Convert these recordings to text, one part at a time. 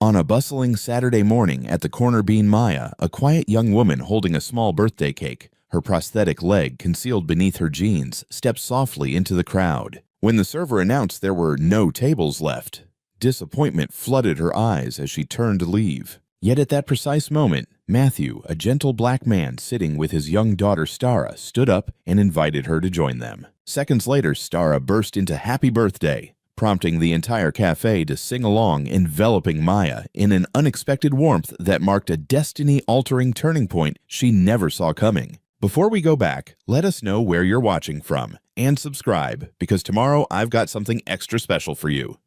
On a bustling Saturday morning at the corner bean Maya, a quiet young woman holding a small birthday cake, her prosthetic leg concealed beneath her jeans, stepped softly into the crowd. When the server announced there were no tables left, disappointment flooded her eyes as she turned to leave. Yet at that precise moment, Matthew, a gentle black man sitting with his young daughter Stara, stood up and invited her to join them. Seconds later, Stara burst into happy birthday, prompting the entire cafe to sing along, enveloping Maya in an unexpected warmth that marked a destiny-altering turning point she never saw coming. Before we go back, let us know where you're watching from, and subscribe, because tomorrow I've got something extra special for you.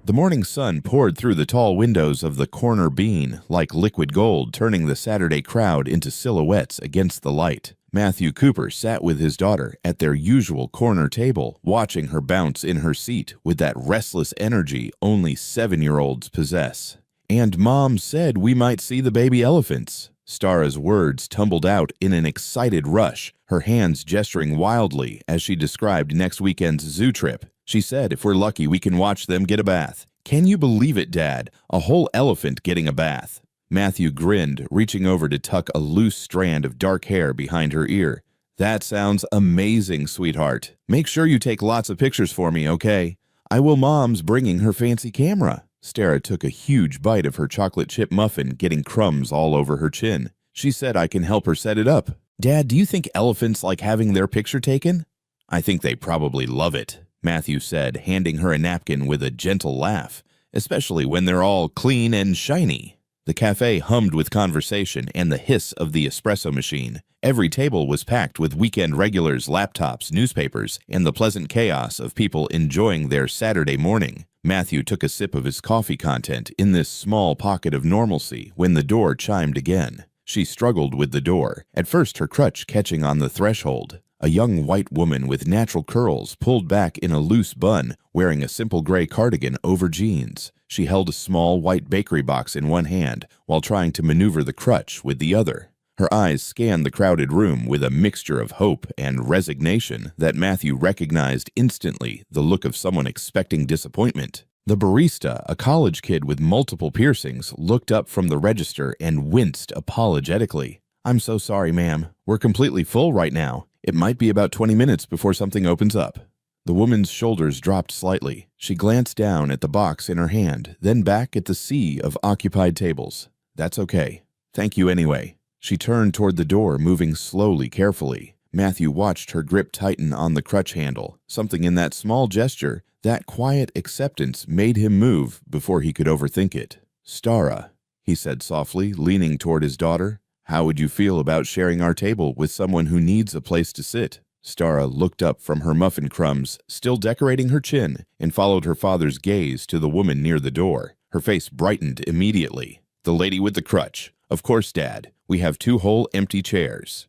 The morning sun poured through the tall windows of the corner bean like liquid gold, turning the Saturday crowd into silhouettes against the light. Matthew Cooper sat with his daughter at their usual corner table, watching her bounce in her seat with that restless energy only 7-year-olds possess. "And Mom said we might see the baby elephants." Stara's words tumbled out in an excited rush, her hands gesturing wildly as she described next weekend's zoo trip. She said if we're lucky we can watch them get a bath. "Can you believe it, Dad? A whole elephant getting a bath." Matthew grinned, reaching over to tuck a loose strand of dark hair behind her ear. "That sounds amazing, sweetheart. Make sure you take lots of pictures for me, okay? I will. Mom's bringing her fancy camera." Stara took a huge bite of her chocolate chip muffin, getting crumbs all over her chin. She said I can help her set it up. "Dad, do you think elephants like having their picture taken?" "I think they probably love it," Matthew said, handing her a napkin with a gentle laugh, "especially when they're all clean and shiny." The cafe hummed with conversation and the hiss of the espresso machine. Every table was packed with weekend regulars, laptops, newspapers, and the pleasant chaos of people enjoying their Saturday morning. Matthew took a sip of his coffee content in this small pocket of normalcy when the door chimed again. She struggled with the door, at first her crutch catching on the threshold. A young white woman with natural curls pulled back in a loose bun, wearing a simple gray cardigan over jeans. She held a small white bakery box in one hand while trying to maneuver the crutch with the other. Her eyes scanned the crowded room with a mixture of hope and resignation that Matthew recognized instantly, the look of someone expecting disappointment. The barista, a college kid with multiple piercings, looked up from the register and winced apologetically. "I'm so sorry, ma'am. We're completely full right now. It might be about 20 minutes before something opens up." The woman's shoulders dropped slightly. She glanced down at the box in her hand, then back at the sea of occupied tables. "That's okay. Thank you anyway." She turned toward the door, moving slowly, carefully. Matthew watched her grip tighten on the crutch handle. Something in that small gesture, that quiet acceptance, made him move before he could overthink it. "Stara," he said softly, leaning toward his daughter, "how would you feel about sharing our table with someone who needs a place to sit?" Stara looked up from her muffin crumbs, still decorating her chin, and followed her father's gaze to the woman near the door. Her face brightened immediately. "The lady with the crutch. Of course, Dad. We have 2 whole empty chairs."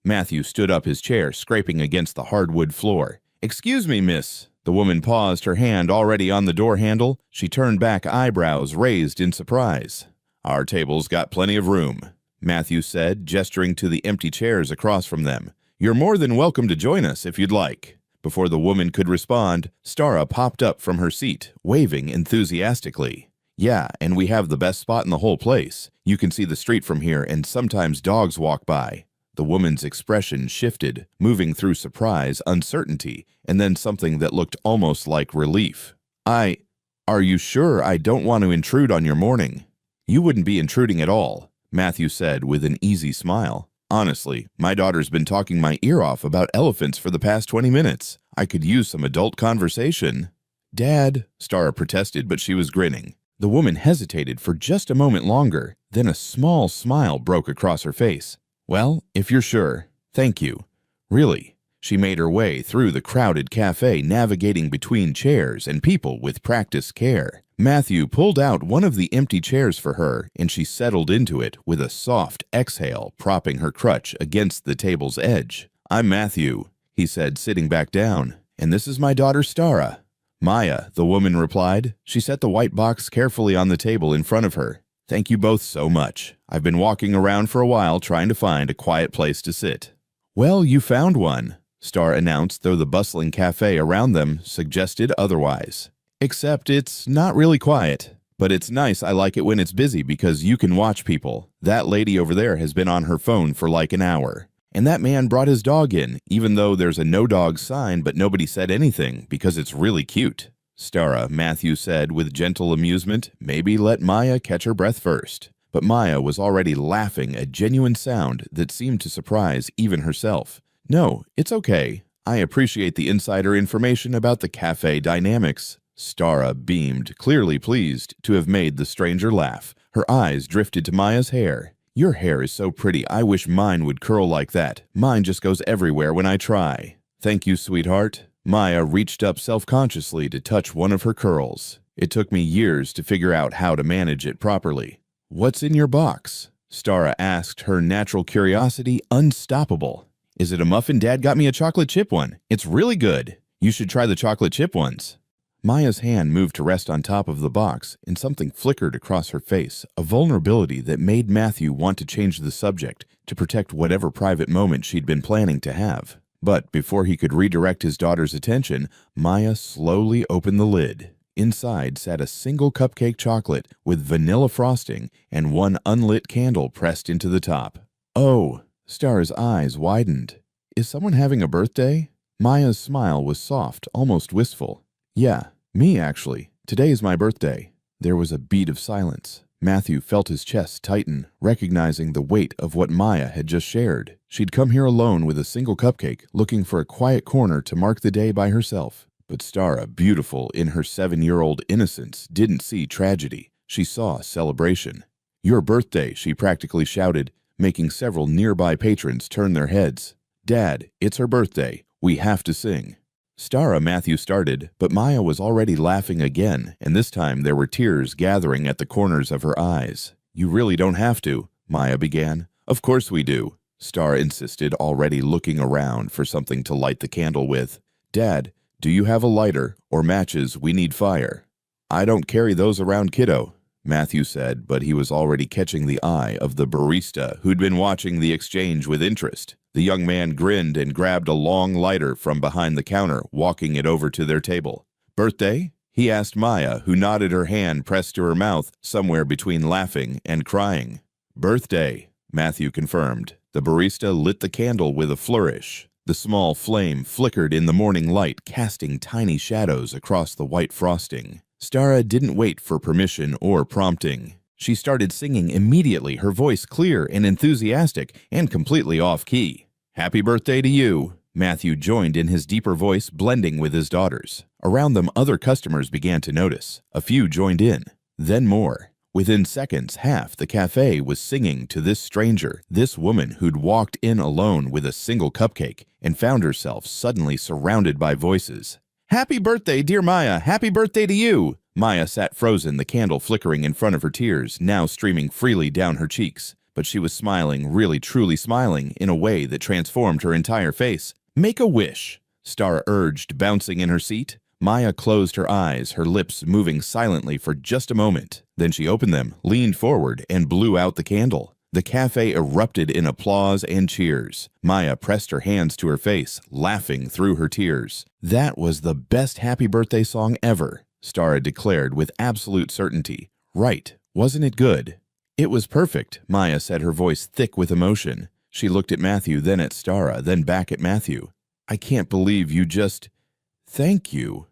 Matthew stood up, his chair scraping against the hardwood floor. "Excuse me, miss." The woman paused, her hand already on the door handle. She turned back, eyebrows raised in surprise. "Our table's got plenty of room," Matthew said, gesturing to the empty chairs across from them. "You're more than welcome to join us if you'd like." Before the woman could respond, Stara popped up from her seat, waving enthusiastically. "Yeah, and we have the best spot in the whole place. You can see the street from here, and sometimes dogs walk by." The woman's expression shifted, moving through surprise, uncertainty, and then something that looked almost like relief. Are you sure I don't want to intrude on your morning?" "You wouldn't be intruding at all," Matthew said with an easy smile. "Honestly, my daughter's been talking my ear off about elephants for the past 20 minutes. I could use some adult conversation." "Dad," Stara protested, but she was grinning. The woman hesitated for just a moment longer, then a small smile broke across her face. "Well, if you're sure, thank you. Really." She made her way through the crowded cafe, navigating between chairs and people with practiced care. Matthew pulled out one of the empty chairs for her, and she settled into it with a soft exhale, propping her crutch against the table's edge. "I'm Matthew," he said, sitting back down, "and this is my daughter Stara." "Maya," the woman replied. She set the white box carefully on the table in front of her. "Thank you both so much. I've been walking around for a while trying to find a quiet place to sit." "Well, you found one," Stara announced, though the bustling cafe around them suggested otherwise. Except it's not really quiet. But it's nice. I like it when it's busy because you can watch people. That lady over there has been on her phone for like an hour. And that man brought his dog in, even though there's a no dog sign, but nobody said anything because it's really cute. Stara, Matthew said with gentle amusement, maybe let Maya catch her breath first. But Maya was already laughing, a genuine sound that seemed to surprise even herself. No, it's okay. I appreciate the insider information about the cafe dynamics. Stara beamed, clearly pleased to have made the stranger laugh. Her eyes drifted to Maya's hair. Your hair is so pretty, I wish mine would curl like that. Mine just goes everywhere when I try. Thank you, sweetheart. Maya reached up self-consciously to touch one of her curls. It took me years to figure out how to manage it properly. What's in your box? Stara asked, her natural curiosity unstoppable. Is it a muffin? Dad got me a chocolate chip one. It's really good. You should try the chocolate chip ones. Maya's hand moved to rest on top of the box, and something flickered across her face, a vulnerability that made Matthew want to change the subject to protect whatever private moment she'd been planning to have. But before he could redirect his daughter's attention, Maya slowly opened the lid. Inside sat a single cupcake chocolate with vanilla frosting and one unlit candle pressed into the top. Oh, Stara's eyes widened. Is someone having a birthday? Maya's smile was soft, almost wistful. Yeah, me actually. Today is my birthday. There was a beat of silence. Matthew felt his chest tighten, recognizing the weight of what Maya had just shared. She'd come here alone with a single cupcake, looking for a quiet corner to mark the day by herself. But Stara, beautiful in her 7-year-old innocence, didn't see tragedy. She saw celebration. Your birthday, she practically shouted, making several nearby patrons turn their heads. Dad, it's her birthday. We have to sing. Stara, Matthew started, but Maya was already laughing again, and this time there were tears gathering at the corners of her eyes. You really don't have to, Maya began. Of course we do, Stara insisted, already looking around for something to light the candle with. Dad, do you have a lighter or matches? We need fire. I don't carry those around, kiddo, Matthew said, but he was already catching the eye of the barista who'd been watching the exchange with interest. The young man grinned and grabbed a long lighter from behind the counter, walking it over to their table. Birthday? He asked Maya, who nodded, her hand pressed to her mouth, somewhere between laughing and crying. Birthday, Matthew confirmed. The barista lit the candle with a flourish. The small flame flickered in the morning light, casting tiny shadows across the white frosting. Stara didn't wait for permission or prompting. She started singing immediately, her voice clear and enthusiastic and completely off-key. Happy birthday to you, Matthew joined in, his deeper voice blending with his daughter's. Around them, other customers began to notice. A few joined in, then more. Within seconds, half the cafe was singing to this stranger, this woman who'd walked in alone with a single cupcake and found herself suddenly surrounded by voices. Happy birthday, dear Maya! Happy birthday to you! Maya sat frozen, the candle flickering in front of her, tears now streaming freely down her cheeks. But she was smiling, really truly smiling, in a way that transformed her entire face. Make a wish, Stara urged, bouncing in her seat. Maya closed her eyes, her lips moving silently for just a moment. Then she opened them, leaned forward, and blew out the candle. The cafe erupted in applause and cheers. Maya pressed her hands to her face, laughing through her tears. That was the best happy birthday song ever, Stara declared with absolute certainty. Right, wasn't it good? It was perfect, Maya said, her voice thick with emotion. She looked at Matthew, then at Stara, then back at Matthew. I can't believe you just... Thank you.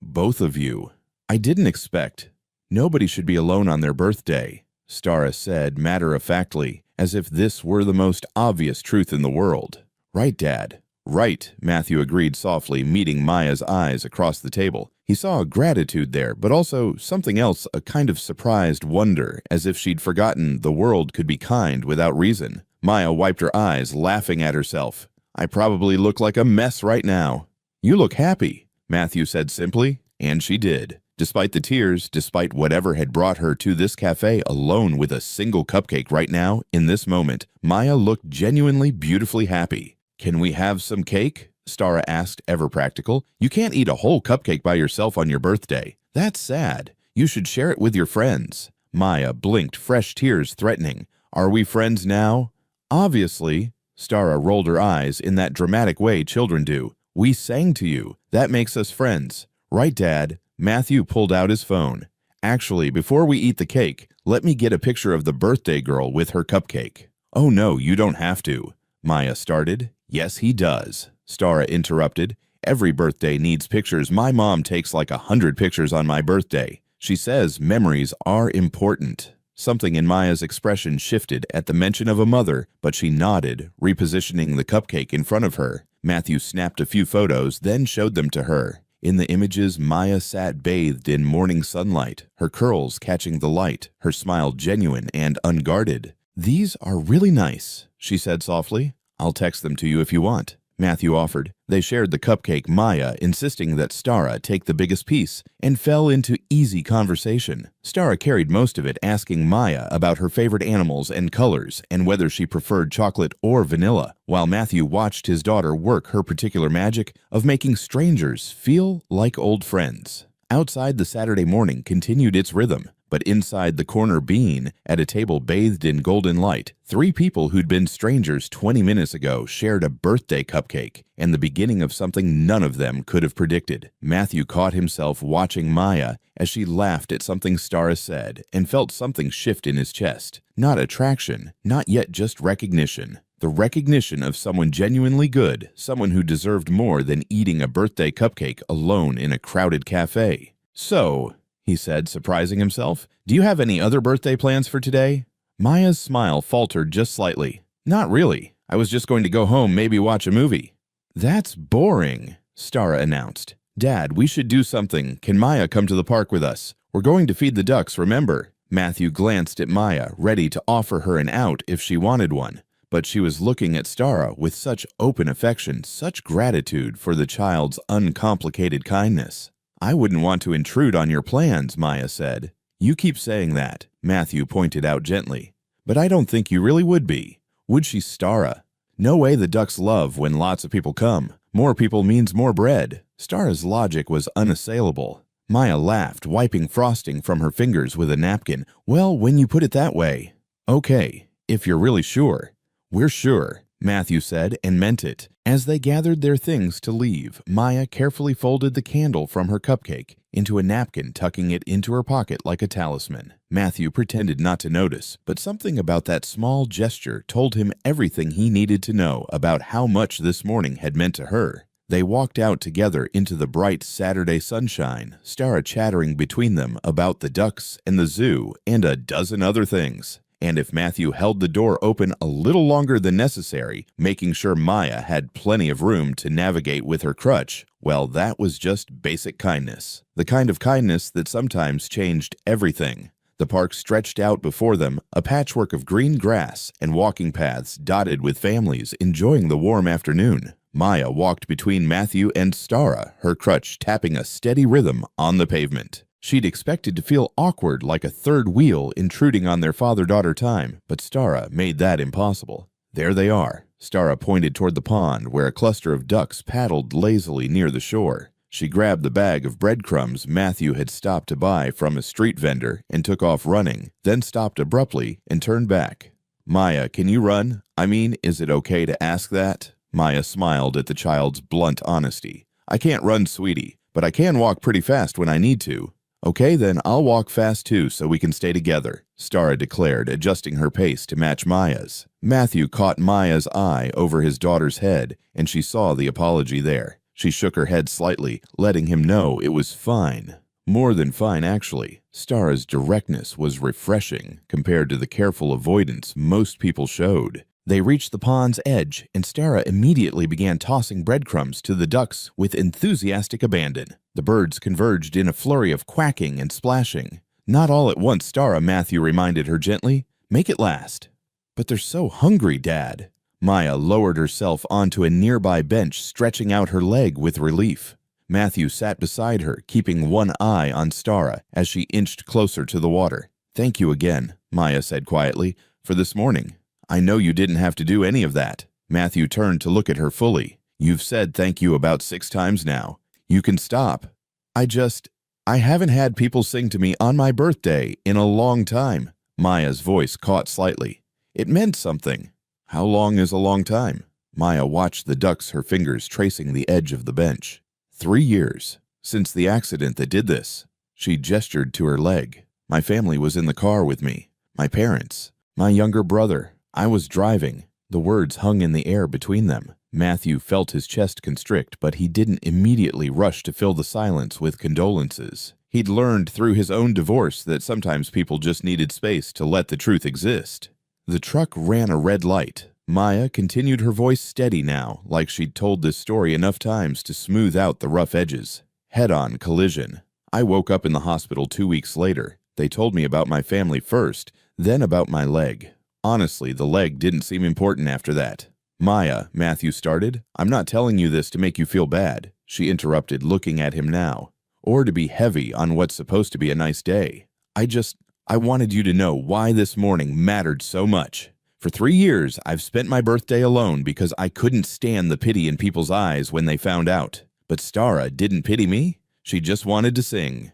Both of you. I didn't expect. Nobody should be alone on their birthday, Stara said matter-of-factly, as if this were the most obvious truth in the world. Right, Dad. Right, Matthew agreed softly, meeting Maya's eyes across the table. He saw gratitude there, but also something else, a kind of surprised wonder, as if she'd forgotten the world could be kind without reason. Maya wiped her eyes, laughing at herself. I probably look like a mess right now. You look happy, Matthew said simply, and she did. Despite the tears, despite whatever had brought her to this cafe alone with a single cupcake right now, in this moment, Maya looked genuinely beautifully happy. Can we have some cake? Stara asked, ever practical. You can't eat a whole cupcake by yourself on your birthday. That's sad. You should share it with your friends. Maya blinked, fresh tears threatening. Are we friends now? Obviously. Stara rolled her eyes in that dramatic way children do. We sang to you. That makes us friends. Right, Dad? Matthew pulled out his phone. Actually, before we eat the cake, let me get a picture of the birthday girl with her cupcake. Oh no, you don't have to. Maya started. Yes, he does, Stara interrupted. Every birthday needs pictures. My mom takes like 100 pictures on my birthday. She says memories are important. Something in Maya's expression shifted at the mention of a mother, but she nodded, repositioning the cupcake in front of her. Matthew snapped a few photos, then showed them to her. In the images, Maya sat bathed in morning sunlight, her curls catching the light, her smile genuine and unguarded. "These are really nice," she said softly. "I'll text them to you if you want," Matthew offered. They shared the cupcake, Maya insisting that Stara take the biggest piece, and fell into easy conversation. Stara carried most of it, asking Maya about her favorite animals and colors, and whether she preferred chocolate or vanilla, while Matthew watched his daughter work her particular magic of making strangers feel like old friends. Outside, the Saturday morning continued its rhythm. But inside the corner bean, at a table bathed in golden light, 3 people who'd been strangers 20 minutes ago shared a birthday cupcake, and the beginning of something none of them could have predicted. Matthew caught himself watching Maya as she laughed at something Stara said and felt something shift in his chest. Not attraction, not yet just recognition. The recognition of someone genuinely good, someone who deserved more than eating a birthday cupcake alone in a crowded cafe. "So," he said, surprising himself, "do you have any other birthday plans for today?" Maya's smile faltered just slightly. "Not really. I was just going to go home, maybe watch a movie." "That's boring," Stara announced. "Dad, we should do something. Can Maya come to the park with us? We're going to feed the ducks, remember?" Matthew glanced at Maya, ready to offer her an out if she wanted one. But she was looking at Stara with such open affection, such gratitude for the child's uncomplicated kindness. "I wouldn't want to intrude on your plans," Maya said. "You keep saying that," Matthew pointed out gently. "But I don't think you really would be. Would she, Stara? No way the ducks love when lots of people come. More people means more bread." Stara's logic was unassailable. Maya laughed, wiping frosting from her fingers with a napkin. "Well, when you put it that way." "Okay, if you're really sure." "We're sure," Matthew said, and meant it. As they gathered their things to leave, Maya carefully folded the candle from her cupcake into a napkin, tucking it into her pocket like a talisman. Matthew pretended not to notice, but something about that small gesture told him everything he needed to know about how much this morning had meant to her. They walked out together into the bright Saturday sunshine, Stara chattering between them about the ducks and the zoo and a dozen other things. And if Matthew held the door open a little longer than necessary, making sure Maya had plenty of room to navigate with her crutch, well, that was just basic kindness. The kind of kindness that sometimes changed everything. The park stretched out before them, a patchwork of green grass and walking paths dotted with families enjoying the warm afternoon. Maya walked between Matthew and Stara, her crutch tapping a steady rhythm on the pavement. She'd expected to feel awkward, like a third wheel intruding on their father-daughter time, but Stara made that impossible. "There they are." Stara pointed toward the pond, where a cluster of ducks paddled lazily near the shore. She grabbed the bag of breadcrumbs Matthew had stopped to buy from a street vendor and took off running, then stopped abruptly and turned back. "Maya, can you run? I mean, is it okay to ask that?" Maya smiled at the child's blunt honesty. "I can't run, sweetie, but I can walk pretty fast when I need to." "Okay, then I'll walk fast too so we can stay together," Stara declared, adjusting her pace to match Maya's. Matthew caught Maya's eye over his daughter's head, and she saw the apology there. She shook her head slightly, letting him know it was fine. More than fine, actually. Stara's directness was refreshing compared to the careful avoidance most people showed. They reached the pond's edge, and Stara immediately began tossing breadcrumbs to the ducks with enthusiastic abandon. The birds converged in a flurry of quacking and splashing. "Not all at once, Stara," Matthew reminded her gently. "Make it last." "But they're so hungry, Dad." Maya lowered herself onto a nearby bench, stretching out her leg with relief. Matthew sat beside her, keeping one eye on Stara as she inched closer to the water. "Thank you again," Maya said quietly, "for this morning. I know you didn't have to do any of that." Matthew turned to look at her fully. "You've said thank you about 6 times now. You can stop. I haven't had people sing to me on my birthday in a long time." Maya's voice caught slightly. "It meant something." "How long is a long time?" Maya watched the ducks, her fingers tracing the edge of the bench. 3 years. Since the accident that did this. She gestured to her leg. My family was in the car with me. My parents. My younger brother. I was driving. The words hung in the air between them. Matthew felt his chest constrict, but he didn't immediately rush to fill the silence with condolences. He'd learned through his own divorce that sometimes people just needed space to let the truth exist. The truck ran a red light. Maya continued, her voice steady now, like she'd told this story enough times to smooth out the rough edges. Head-on collision. I woke up in the hospital 2 weeks later. They told me about my family first, then about my leg. Honestly, the leg didn't seem important after that. Maya, Matthew started, I'm not telling you this to make you feel bad, she interrupted, looking at him now, or to be heavy on what's supposed to be a nice day. I wanted you to know why this morning mattered so much. For 3 years, I've spent my birthday alone because I couldn't stand the pity in people's eyes when they found out. But Stara didn't pity me. She just wanted to sing.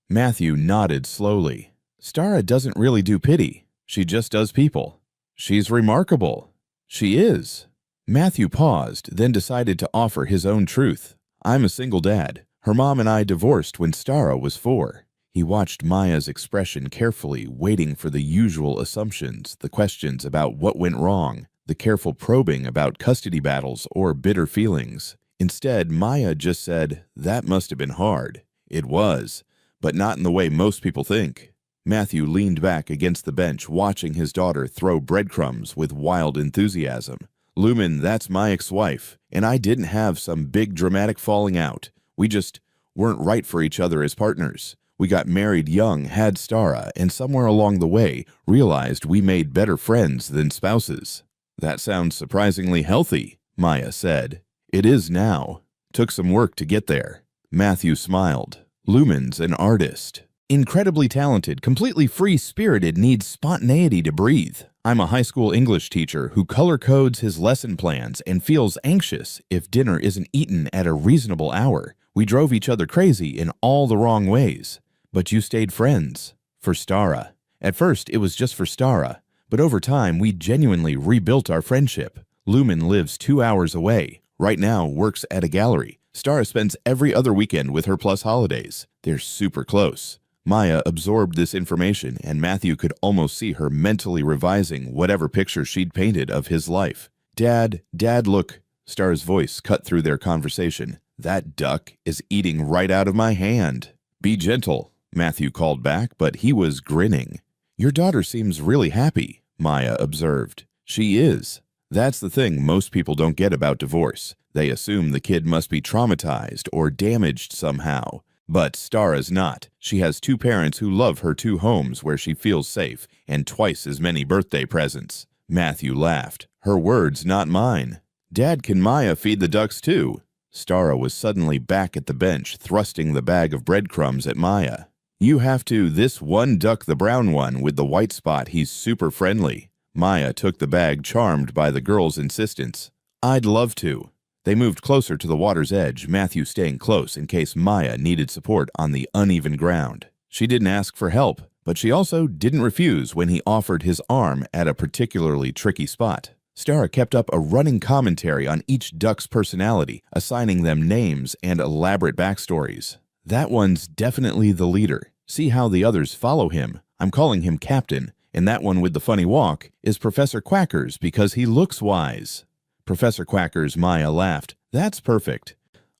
Matthew nodded slowly. Stara doesn't really do pity. She just does people. She's remarkable. She is. Matthew paused, then decided to offer his own truth. I'm a single dad. Her mom and I divorced when Stara was 4. He watched Maya's expression carefully, waiting for the usual assumptions, the questions about what went wrong, the careful probing about custody battles or bitter feelings. Instead, Maya just said, that must have been hard. It was, but not in the way most people think. Matthew leaned back against the bench, watching his daughter throw breadcrumbs with wild enthusiasm. Lumen, that's my ex-wife, and I didn't have some big dramatic falling out. We just weren't right for each other as partners. We got married young, had Stara, and somewhere along the way realized we made better friends than spouses. That sounds surprisingly healthy, Maya said. It is now. Took some work to get there. Matthew smiled. Lumen's an artist. Incredibly talented, completely free-spirited, needs spontaneity to breathe. I'm a high school English teacher who color codes his lesson plans and feels anxious if dinner isn't eaten at a reasonable hour. We drove each other crazy in all the wrong ways. But you stayed friends. For Stara. At first, it was just for Stara, but over time, we genuinely rebuilt our friendship. Lumen lives 2 hours away. Right now, works at a gallery. Stara spends every other weekend with her plus holidays. They're super close. Maya absorbed this information, and Matthew could almost see her mentally revising whatever picture she'd painted of his life. Dad, look. Stara's voice cut through their conversation. That duck is eating right out of my hand. Be gentle, Matthew called back, but he was grinning. Your daughter seems really happy, Maya observed. She is. That's the thing most people don't get about divorce. They assume the kid must be traumatized or damaged somehow. But Stara's not. She has 2 parents who love her 2 homes where she feels safe and twice as many birthday presents. Matthew laughed. Her words, not mine. Dad, can Maya feed the ducks too? Stara was suddenly back at the bench, thrusting the bag of breadcrumbs at Maya. You have to. This one duck, the brown one with the white spot, he's super friendly. Maya took the bag, charmed by the girl's insistence. I'd love to. They moved closer to the water's edge, Matthew staying close in case Maya needed support on the uneven ground. She didn't ask for help, but she also didn't refuse when he offered his arm at a particularly tricky spot. Stara kept up a running commentary on each duck's personality, assigning them names and elaborate backstories. That one's definitely the leader. See how the others follow him. I'm calling him Captain. And that one with the funny walk is Professor Quackers because he looks wise. Professor Quackers, Maya laughed. That's perfect.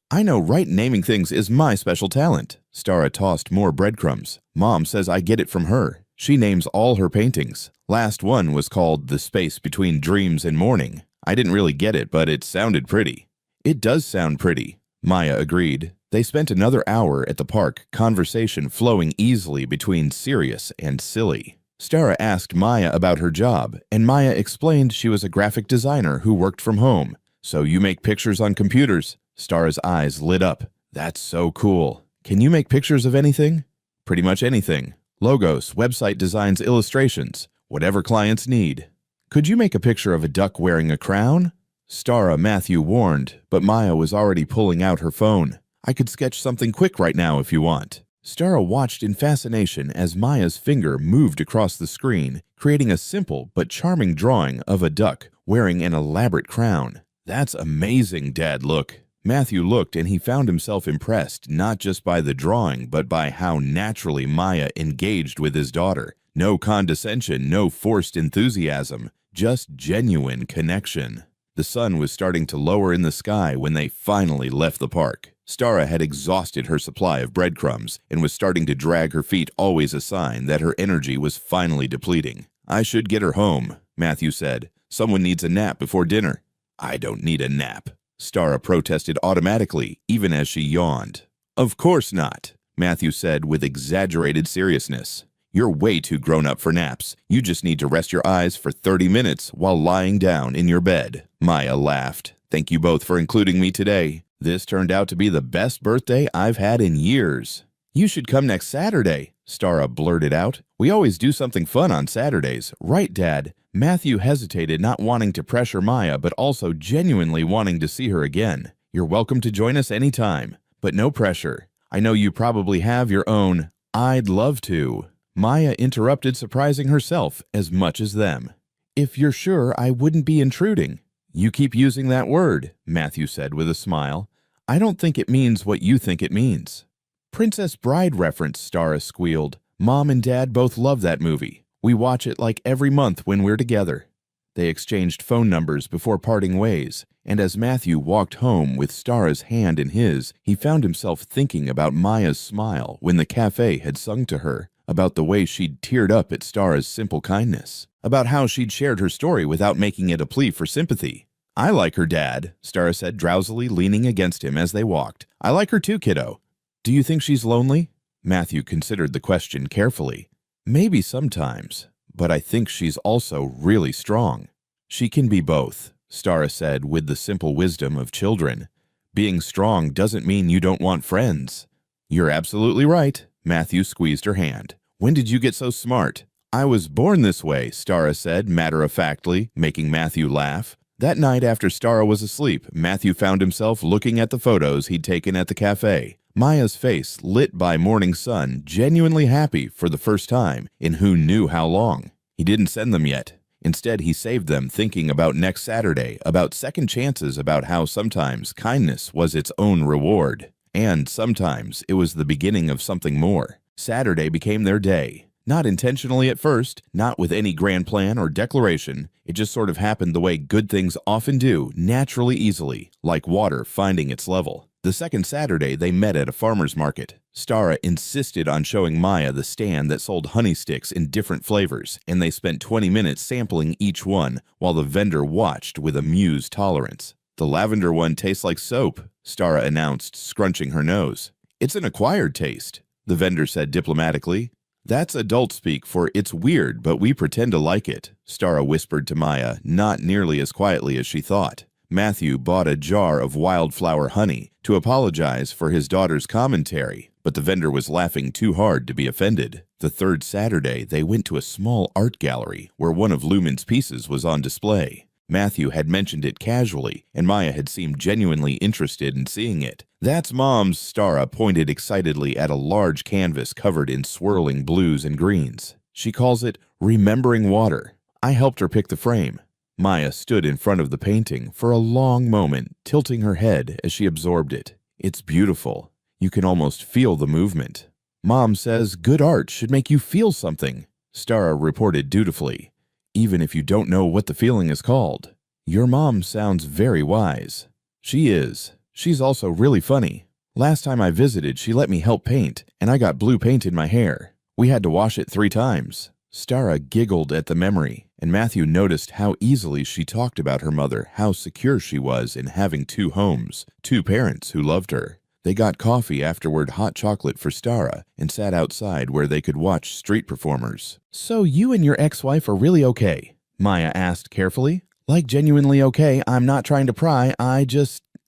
I know right naming things is my special talent. Stara tossed more breadcrumbs. Mom says I get it from her. She names all her paintings. Last one was called The Space Between Dreams and Morning. I didn't really get it, but it sounded pretty. It does sound pretty, Maya agreed. They spent another hour at the park, conversation flowing easily between serious and silly. Stara asked Maya about her job, and Maya explained she was a graphic designer who worked from home. So you make pictures on computers? Stara's eyes lit up. That's so cool. Can you make pictures of anything? Pretty much anything. Logos, website designs, illustrations, whatever clients need. Could you make a picture of a duck wearing a crown? Stara, Matthew warned, but Maya was already pulling out her phone. I could sketch something quick right now if you want. Stara watched in fascination as Maya's finger moved across the screen, creating a simple but charming drawing of a duck wearing an elaborate crown. That's amazing, Dad, look. Matthew looked and he found himself impressed not just by the drawing but by how naturally Maya engaged with his daughter. No condescension, no forced enthusiasm, just genuine connection. The sun was starting to lower in the sky when they finally left the park. Stara had exhausted her supply of breadcrumbs and was starting to drag her feet, always a sign that her energy was finally depleting. "I should get her home," Matthew said. "Someone needs a nap before dinner." "I don't need a nap," Stara protested automatically, even as she yawned. "Of course not," Matthew said with exaggerated seriousness. "You're way too grown up for naps. You just need to rest your eyes for 30 minutes while lying down in your bed." Maya laughed. "Thank you both for including me today. This turned out to be the best birthday I've had in years." "You should come next Saturday," Stara blurted out. "We always do something fun on Saturdays, right, Dad?" Matthew hesitated, not wanting to pressure Maya, but also genuinely wanting to see her again. "You're welcome to join us anytime, but no pressure. I know you probably have your own I'd love to." Maya interrupted, surprising herself as much as them. "If you're sure I wouldn't be intruding." "You keep using that word," Matthew said with a smile. "I don't think it means what you think it means." "Princess Bride reference," Stara squealed. "Mom and Dad both love that movie. We watch it like every month when we're together." They exchanged phone numbers before parting ways, and as Matthew walked home with Stara's hand in his, he found himself thinking about Maya's smile when the cafe had sung to her, about the way she'd teared up at Stara's simple kindness, about how she'd shared her story without making it a plea for sympathy. "I like her, Dad," Stara said drowsily, leaning against him as they walked. "I like her too, kiddo." "Do you think she's lonely?" Matthew considered the question carefully. "Maybe sometimes, but I think she's also really strong." "She can be both," Stara said with the simple wisdom of children. "Being strong doesn't mean you don't want friends." "You're absolutely right." Matthew squeezed her hand. "When did you get so smart?" "I was born this way," Stara said matter-of-factly, making Matthew laugh. That night after Stara was asleep, Matthew found himself looking at the photos he'd taken at the cafe. Maya's face lit by morning sun, genuinely happy for the first time in who knew how long. He didn't send them yet. Instead, he saved them, thinking about next Saturday, about second chances, about how sometimes kindness was its own reward. And sometimes it was the beginning of something more. Saturday became their day. Not intentionally at first, not with any grand plan or declaration. It just sort of happened the way good things often do, naturally, easily, like water finding its level. The second Saturday, they met at a farmer's market. Stara insisted on showing Maya the stand that sold honey sticks in different flavors, and they spent 20 minutes sampling each one while the vendor watched with amused tolerance. "The lavender one tastes like soap," Stara announced, scrunching her nose. "It's an acquired taste," the vendor said diplomatically. "That's adult speak for it's weird, but we pretend to like it," Stara whispered to Maya, not nearly as quietly as she thought. Matthew bought a jar of wildflower honey to apologize for his daughter's commentary, but the vendor was laughing too hard to be offended. The third Saturday, they went to a small art gallery where one of Lumen's pieces was on display. Matthew had mentioned it casually, and Maya had seemed genuinely interested in seeing it. "That's Mom's," Stara pointed excitedly at a large canvas covered in swirling blues and greens. "She calls it Remembering Water. I helped her pick the frame." Maya stood in front of the painting for a long moment, tilting her head as she absorbed it. "It's beautiful. You can almost feel the movement." "Mom says good art should make you feel something," Stara reported dutifully, "even if you don't know what the feeling is called." "Your mom sounds very wise." "She is. She's also really funny. Last time I visited, she let me help paint, and I got blue paint in my hair. We had to wash it 3 times. Stara giggled at the memory, and Matthew noticed how easily she talked about her mother, how secure she was in having 2 homes, 2 parents who loved her. They got coffee, afterward hot chocolate for Stara, and sat outside where they could watch street performers. "So you and your ex-wife are really okay?" Maya asked carefully. "Like genuinely okay, I'm not trying to pry,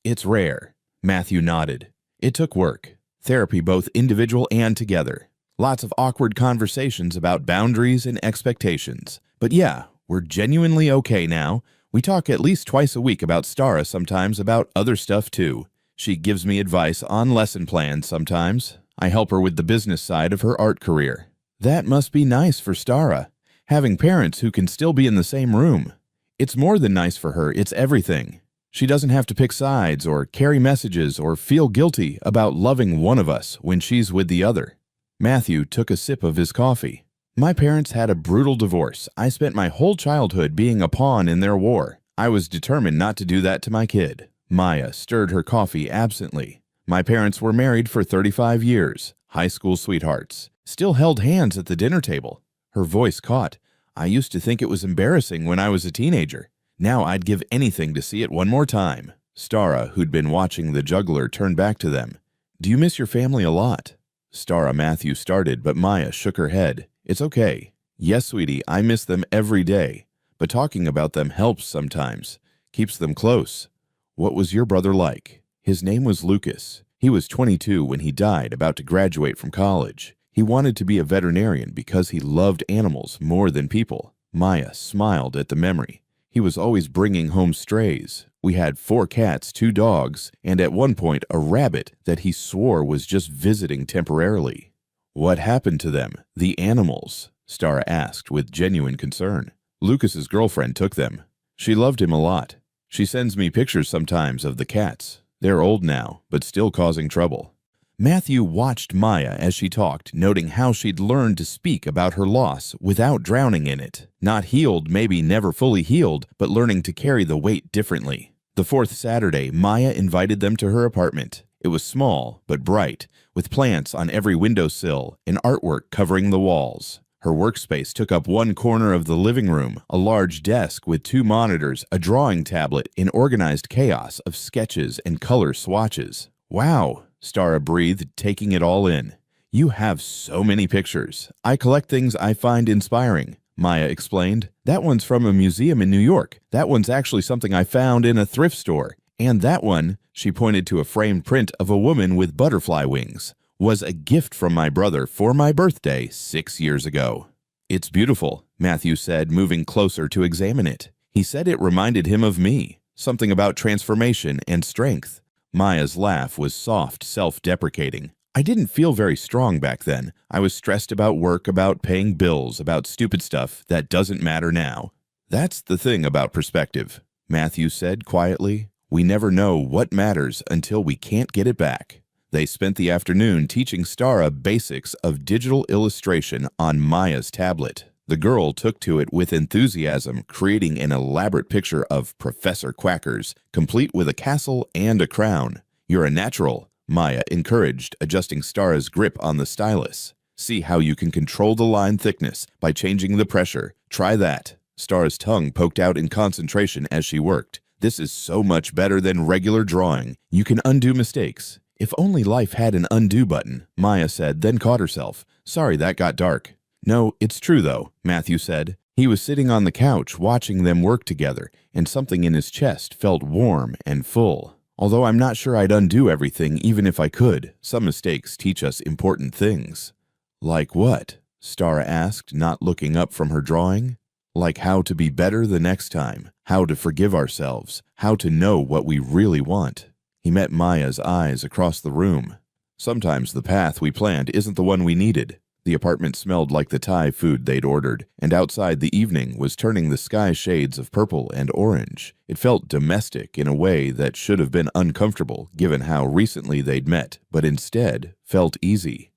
it's rare." Matthew nodded. "It took work. Therapy, both individual and together. Lots of awkward conversations about boundaries and expectations. But yeah, we're genuinely okay now. We talk at least twice a week about Stara, sometimes about other stuff too. She gives me advice on lesson plans sometimes. I help her with the business side of her art career." "That must be nice for Stara, having parents who can still be in the same room." "It's more than nice for her, it's everything." She doesn't have to pick sides or carry messages or feel guilty about loving one of us when she's with the other. Matthew took a sip of his coffee. My parents had a brutal divorce. I spent my whole childhood being a pawn in their war. I was determined not to do that to my kid. Maya stirred her coffee absently. My parents were married for 35 years, high school sweethearts, still held hands at the dinner table. Her voice caught. I used to think it was embarrassing when I was a teenager. Now I'd give anything to see it one more time. Stara, who'd been watching the juggler, turned back to them. Do you miss your family a lot? Stara Matthew started, but Maya shook her head. It's okay. Yes, sweetie, I miss them every day. But talking about them helps sometimes. Keeps them close. What was your brother like? His name was Lucas. He was 22 when he died, about to graduate from college. He wanted to be a veterinarian because he loved animals more than people. Maya smiled at the memory. He was always bringing home strays. We had 4 cats, 2 dogs, and at one point a rabbit that he swore was just visiting temporarily. What happened to them, the animals? Stara asked with genuine concern. Lucas's girlfriend took them. She loved him a lot. She sends me pictures sometimes of the cats. They're old now, but still causing trouble. Matthew watched Maya as she talked, noting how she'd learned to speak about her loss without drowning in it. Not healed, maybe never fully healed, but learning to carry the weight differently. The 4th Saturday, Maya invited them to her apartment. It was small, but bright, with plants on every windowsill and artwork covering the walls. Her workspace took up one corner of the living room, a large desk with 2 monitors, a drawing tablet, and organized chaos of sketches and color swatches. Wow, Stara breathed, taking it all in. You have so many pictures. I collect things I find inspiring, Maya explained. That one's from a museum in New York. That one's actually something I found in a thrift store. And that one, she pointed to a framed print of a woman with butterfly wings, was a gift from my brother for my birthday 6 years ago. It's beautiful, Matthew said, moving closer to examine it. He said it reminded him of me, something about transformation and strength. Maya's laugh was soft, self-deprecating. I didn't feel very strong back then. I was stressed about work, about paying bills, about stupid stuff that doesn't matter now. That's the thing about perspective, Matthew said quietly. We never know what matters until we can't get it back. They spent the afternoon teaching Stara basics of digital illustration on Maya's tablet. The girl took to it with enthusiasm, creating an elaborate picture of Professor Quackers, complete with a castle and a crown. You're a natural, Maya encouraged, adjusting Stara's grip on the stylus. See how you can control the line thickness by changing the pressure. Try that. Stara's tongue poked out in concentration as she worked. This is so much better than regular drawing. You can undo mistakes. If only life had an undo button, Maya said, then caught herself. Sorry, that got dark. No, it's true though, Matthew said. He was sitting on the couch watching them work together, and something in his chest felt warm and full. Although I'm not sure I'd undo everything even if I could, some mistakes teach us important things. Like what? Stara asked, not looking up from her drawing. Like how to be better the next time, how to forgive ourselves, how to know what we really want. He met Maya's eyes across the room. Sometimes the path we planned isn't the one we needed. The apartment smelled like the Thai food they'd ordered, and outside the evening was turning the sky shades of purple and orange. It felt domestic in a way that should have been uncomfortable given how recently they'd met, but instead felt easy.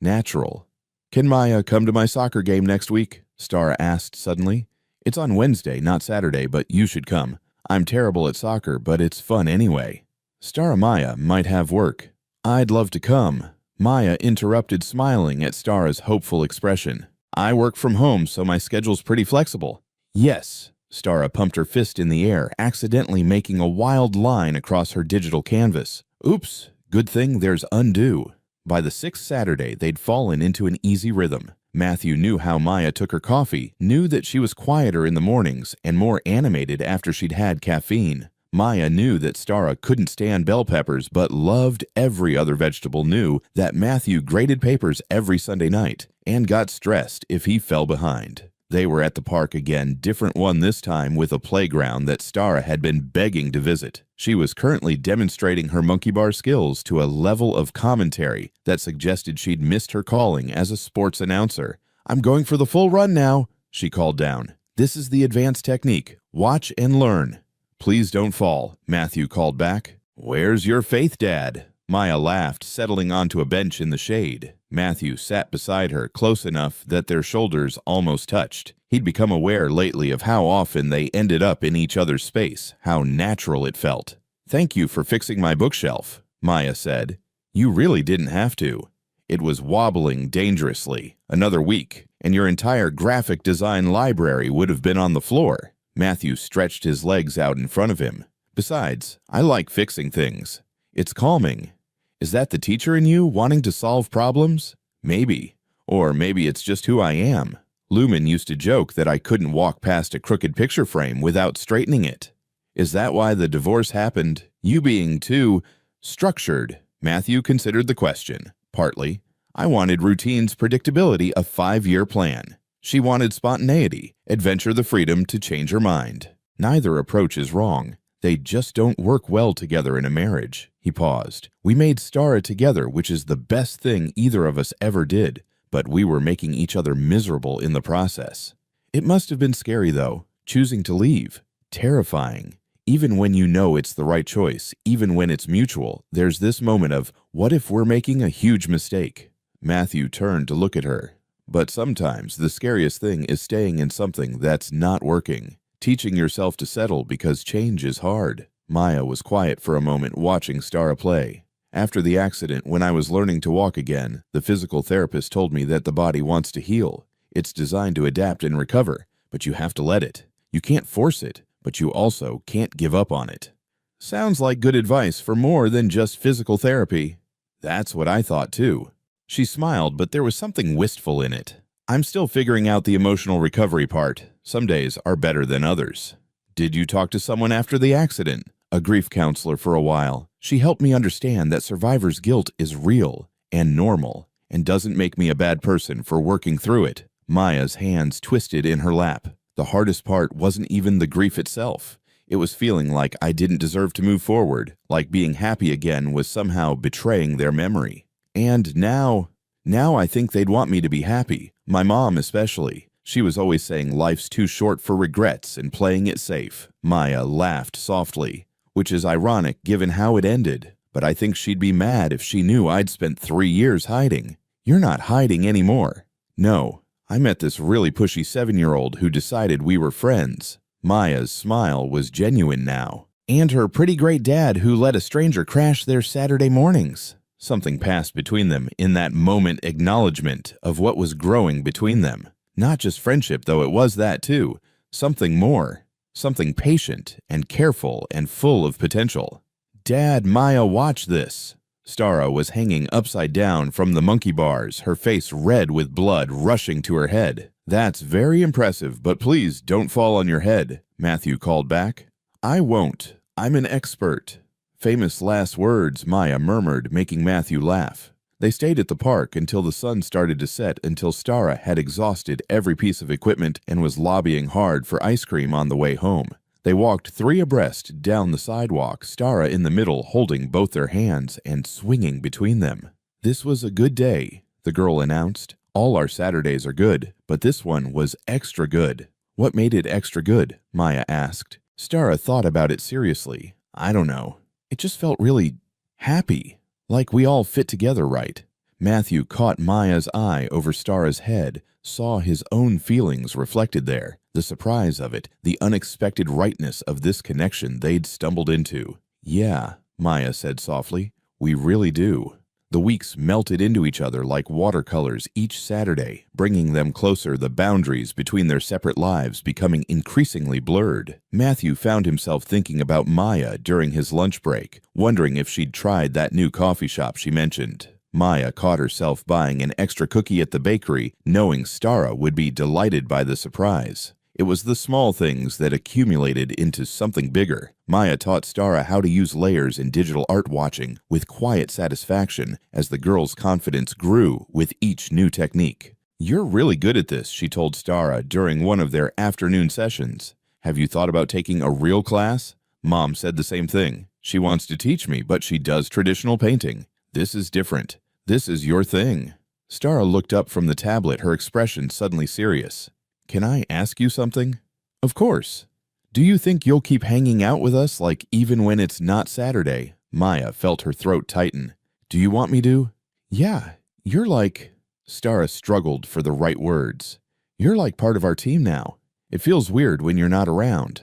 Natural. Can Maya come to my soccer game next week? Stara asked suddenly. It's on Wednesday, not Saturday, but you should come. I'm terrible at soccer, but it's fun anyway. Stara Maya might have work. I'd love to come. Maya interrupted, smiling at Stara's hopeful expression. I work from home, so my schedule's pretty flexible. Yes. Stara pumped her fist in the air, accidentally making a wild line across her digital canvas. Oops, good thing there's undo. By the 6th Saturday, they'd fallen into an easy rhythm. Matthew knew how Maya took her coffee, knew that she was quieter in the mornings and more animated after she'd had caffeine. Maya knew that Stara couldn't stand bell peppers but loved every other vegetable, knew that Matthew graded papers every Sunday night and got stressed if he fell behind. They were at the park again, different one this time with a playground that Stara had been begging to visit. She was currently demonstrating her monkey bar skills to a level of commentary that suggested she'd missed her calling as a sports announcer. I'm going for the full run now, she called down. This is the advanced technique. Watch and learn. Please don't fall, Matthew called back. Where's your faith, Dad? Maya laughed, settling onto a bench in the shade. Matthew sat beside her, close enough that their shoulders almost touched. He'd become aware lately of how often they ended up in each other's space, how natural it felt. Thank you for fixing my bookshelf, Maya said. You really didn't have to. It was wobbling dangerously. Another week, and your entire graphic design library would have been on the floor. Matthew stretched his legs out in front of him. Besides, I like fixing things. It's calming. Is that the teacher in you wanting to solve problems? Maybe. Or maybe it's just who I am. Lumen used to joke that I couldn't walk past a crooked picture frame without straightening it. Is that why the divorce happened? You being too structured? Matthew considered the question. Partly. I wanted routine's predictability, a 5-year plan. She wanted spontaneity, adventure, the freedom to change her mind. Neither approach is wrong. They just don't work well together in a marriage. He paused. We made Stara together, which is the best thing either of us ever did, but we were making each other miserable in the process. It must have been scary, though, choosing to leave. Terrifying. Even when you know it's the right choice, even when it's mutual, there's this moment of, what if we're making a huge mistake? Matthew turned to look at her. But sometimes the scariest thing is staying in something that's not working. Teaching yourself to settle because change is hard. Maya was quiet for a moment, watching Stara play. After the accident, when I was learning to walk again, the physical therapist told me that the body wants to heal. It's designed to adapt and recover, but you have to let it. You can't force it, but you also can't give up on it. Sounds like good advice for more than just physical therapy. That's what I thought too. She smiled, but there was something wistful in it. I'm still figuring out the emotional recovery part. Some days are better than others. Did you talk to someone after the accident? A grief counselor for a while. She helped me understand that survivor's guilt is real and normal and doesn't make me a bad person for working through it. Maya's hands twisted in her lap. The hardest part wasn't even the grief itself. It was feeling like I didn't deserve to move forward, like being happy again was somehow betraying their memory. And now I think they'd want me to be happy. My mom especially. She was always saying life's too short for regrets and playing it safe. Maya laughed softly, which is ironic given how it ended. But I think she'd be mad if she knew I'd spent 3 years hiding. You're not hiding anymore. No, I met this really pushy 7-year-old who decided we were friends. Maya's smile was genuine now. And her pretty great dad who let a stranger crash their Saturday mornings. Something passed between them in that moment, acknowledgement of what was growing between them. Not just friendship, though it was that too. Something more. Something patient and careful and full of potential. Dad, Maya, watch this. Stara was hanging upside down from the monkey bars, her face red with blood rushing to her head. That's very impressive, but please don't fall on your head, Matthew called back. I won't. I'm an expert. Famous last words, Maya murmured, making Matthew laugh. They stayed at the park until the sun started to set, until Stara had exhausted every piece of equipment and was lobbying hard for ice cream on the way home. They walked 3 abreast down the sidewalk, Stara in the middle holding both their hands and swinging between them. This was a good day, the girl announced. All our Saturdays are good, but this one was extra good. What made it extra good? Maya asked. Stara thought about it seriously. I don't know. It just felt really happy. Like we all fit together right. Matthew caught Maya's eye over Stara's head, saw his own feelings reflected there, the surprise of it, the unexpected rightness of this connection they'd stumbled into. Yeah, Maya said softly, we really do. The weeks melted into each other like watercolors each Saturday, bringing them closer, the boundaries between their separate lives becoming increasingly blurred. Matthew found himself thinking about Maya during his lunch break, wondering if she'd tried that new coffee shop she mentioned. Maya caught herself buying an extra cookie at the bakery, knowing Stara would be delighted by the surprise. It was the small things that accumulated into something bigger. Maya taught Stara how to use layers in digital art watching with quiet satisfaction as the girl's confidence grew with each new technique. You're really good at this, she told Stara during one of their afternoon sessions. Have you thought about taking a real class? Mom said the same thing. She wants to teach me, but she does traditional painting. This is different. This is your thing. Stara looked up from the tablet, her expression suddenly serious. Can I ask you something? Of course. Do you think you'll keep hanging out with us, like even when it's not Saturday? Maya felt her throat tighten. Do you want me to? Yeah, you're like... Stara struggled for the right words. You're like part of our team now. It feels weird when you're not around.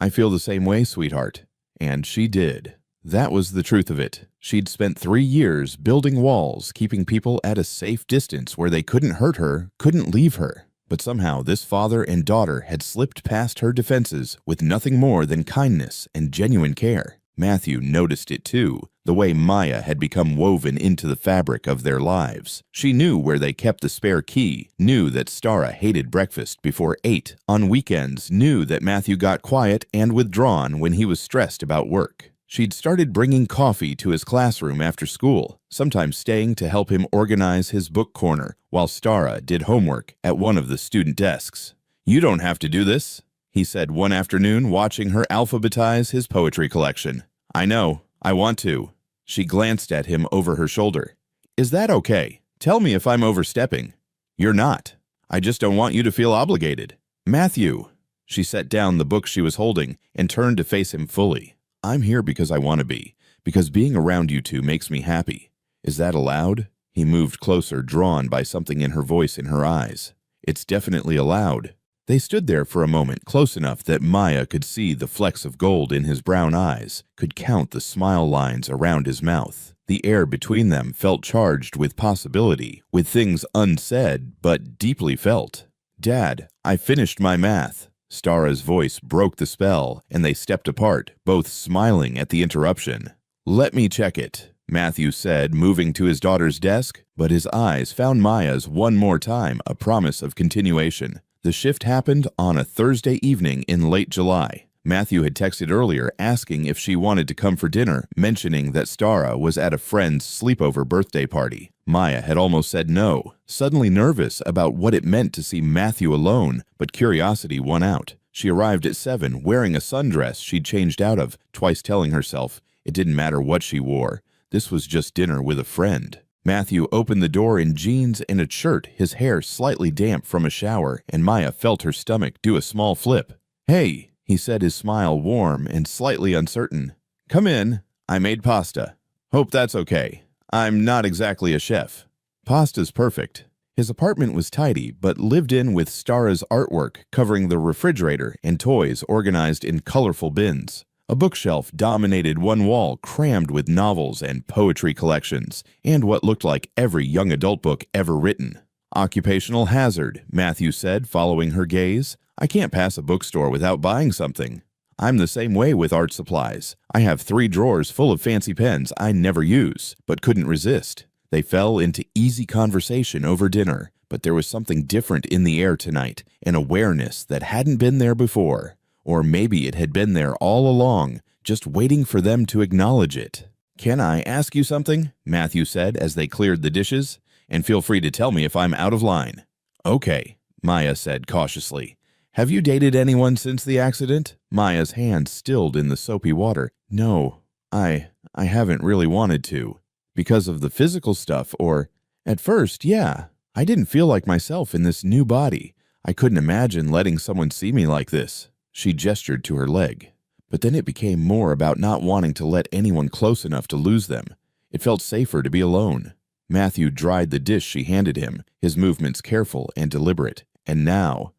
I feel the same way, sweetheart. And she did. That was the truth of it. She'd spent 3 years building walls, keeping people at a safe distance where they couldn't hurt her, couldn't leave her. But somehow this father and daughter had slipped past her defenses with nothing more than kindness and genuine care. Matthew noticed it too, the way Maya had become woven into the fabric of their lives. She knew where they kept the spare key, knew that Stara hated breakfast before 8 on weekends, knew that Matthew got quiet and withdrawn when he was stressed about work. She'd started bringing coffee to his classroom after school, sometimes staying to help him organize his book corner, while Stara did homework at one of the student desks. "You don't have to do this," he said one afternoon, watching her alphabetize his poetry collection. "I know, I want to." She glanced at him over her shoulder. "Is that okay? Tell me if I'm overstepping." "You're not. I just don't want you to feel obligated." "Matthew." She set down the book she was holding and turned to face him fully. "I'm here because I want to be, because being around you two makes me happy. Is that allowed?" He moved closer, drawn by something in her voice and her eyes. "It's definitely allowed." They stood there for a moment, close enough that Maya could see the flecks of gold in his brown eyes, could count the smile lines around his mouth. The air between them felt charged with possibility, with things unsaid but deeply felt. "Dad, I finished my math." Stara's voice broke the spell, and they stepped apart, both smiling at the interruption. "Let me check it," Matthew said, moving to his daughter's desk, but his eyes found Maya's one more time, a promise of continuation. The shift happened on a Thursday evening in late July. Matthew had texted earlier asking if she wanted to come for dinner, mentioning that Stara was at a friend's sleepover birthday party. Maya had almost said no, suddenly nervous about what it meant to see Matthew alone, but curiosity won out. She arrived at 7, wearing a sundress she'd changed out of, twice telling herself it didn't matter what she wore. This was just dinner with a friend. Matthew opened the door in jeans and a shirt, his hair slightly damp from a shower, and Maya felt her stomach do a small flip. "Hey," he said, his smile warm and slightly uncertain. "Come in. I made pasta. Hope that's okay. I'm not exactly a chef." "Pasta's perfect." His apartment was tidy, but lived in with Stara's artwork covering the refrigerator and toys organized in colorful bins. A bookshelf dominated one wall, crammed with novels and poetry collections, and what looked like every young adult book ever written. "Occupational hazard," Matthew said, following her gaze. "I can't pass a bookstore without buying something. I'm the same way with art supplies. I have 3 drawers full of fancy pens I never use, but couldn't resist." They fell into easy conversation over dinner, but there was something different in the air tonight, an awareness that hadn't been there before. Or maybe it had been there all along, just waiting for them to acknowledge it. "Can I ask you something?" Matthew said as they cleared the dishes. "And feel free to tell me if I'm out of line." "Okay," Maya said cautiously. "Have you dated anyone since the accident?" Maya's hand stilled in the soapy water. "No, I haven't really wanted to." "Because of the physical stuff, or—" "At first, yeah. I didn't feel like myself in this new body. I couldn't imagine letting someone see me like this." She gestured to her leg. "But then it became more about not wanting to let anyone close enough to lose them. It felt safer to be alone." Matthew dried the dish she handed him, his movements careful and deliberate. "And now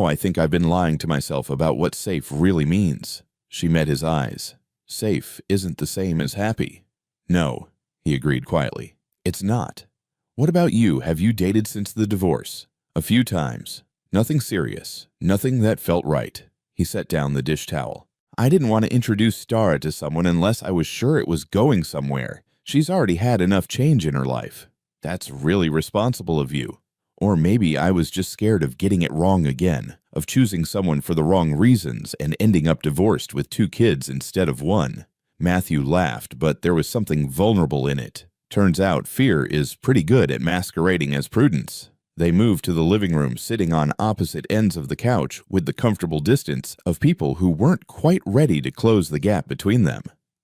I think I've been lying to myself about what safe really means." She met his eyes. "Safe isn't the same as happy." "No," he agreed quietly. "It's not. What about you? Have you dated since the divorce?" "A few times. Nothing serious. Nothing that felt right." He set down the dish towel. "I didn't want to introduce Stara to someone unless I was sure it was going somewhere. She's already had enough change in her life." "That's really responsible of you." "Or maybe I was just scared of getting it wrong again, of choosing someone for the wrong reasons and ending up divorced with 2 kids instead of 1. Matthew laughed, but there was something vulnerable in it. Turns out fear is pretty good at masquerading as prudence. They moved to the living room, sitting on opposite ends of the couch with the comfortable distance of people who weren't quite ready to close the gap between them.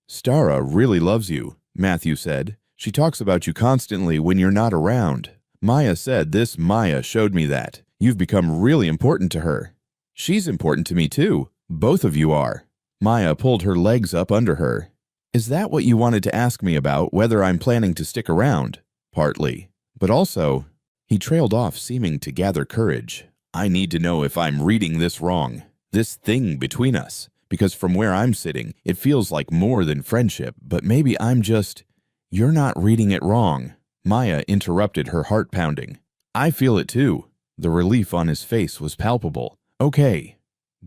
"Stara really loves you," Matthew said. "She talks about you constantly when you're not around. Maya said this. Maya showed me that. You've become really important to her." "She's important to me too." Both of you are. Maya pulled her legs up under her. Is that what you wanted to ask me about, whether I'm planning to stick around? Partly. But also, he trailed off, seeming to gather courage. I need to know if I'm reading this wrong. This thing between us. Because from where I'm sitting, it feels like more than friendship, but maybe I'm just... You're not reading it wrong. Maya interrupted, her heart pounding. I feel it too. The relief on his face was palpable. Okay.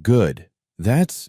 Good. That's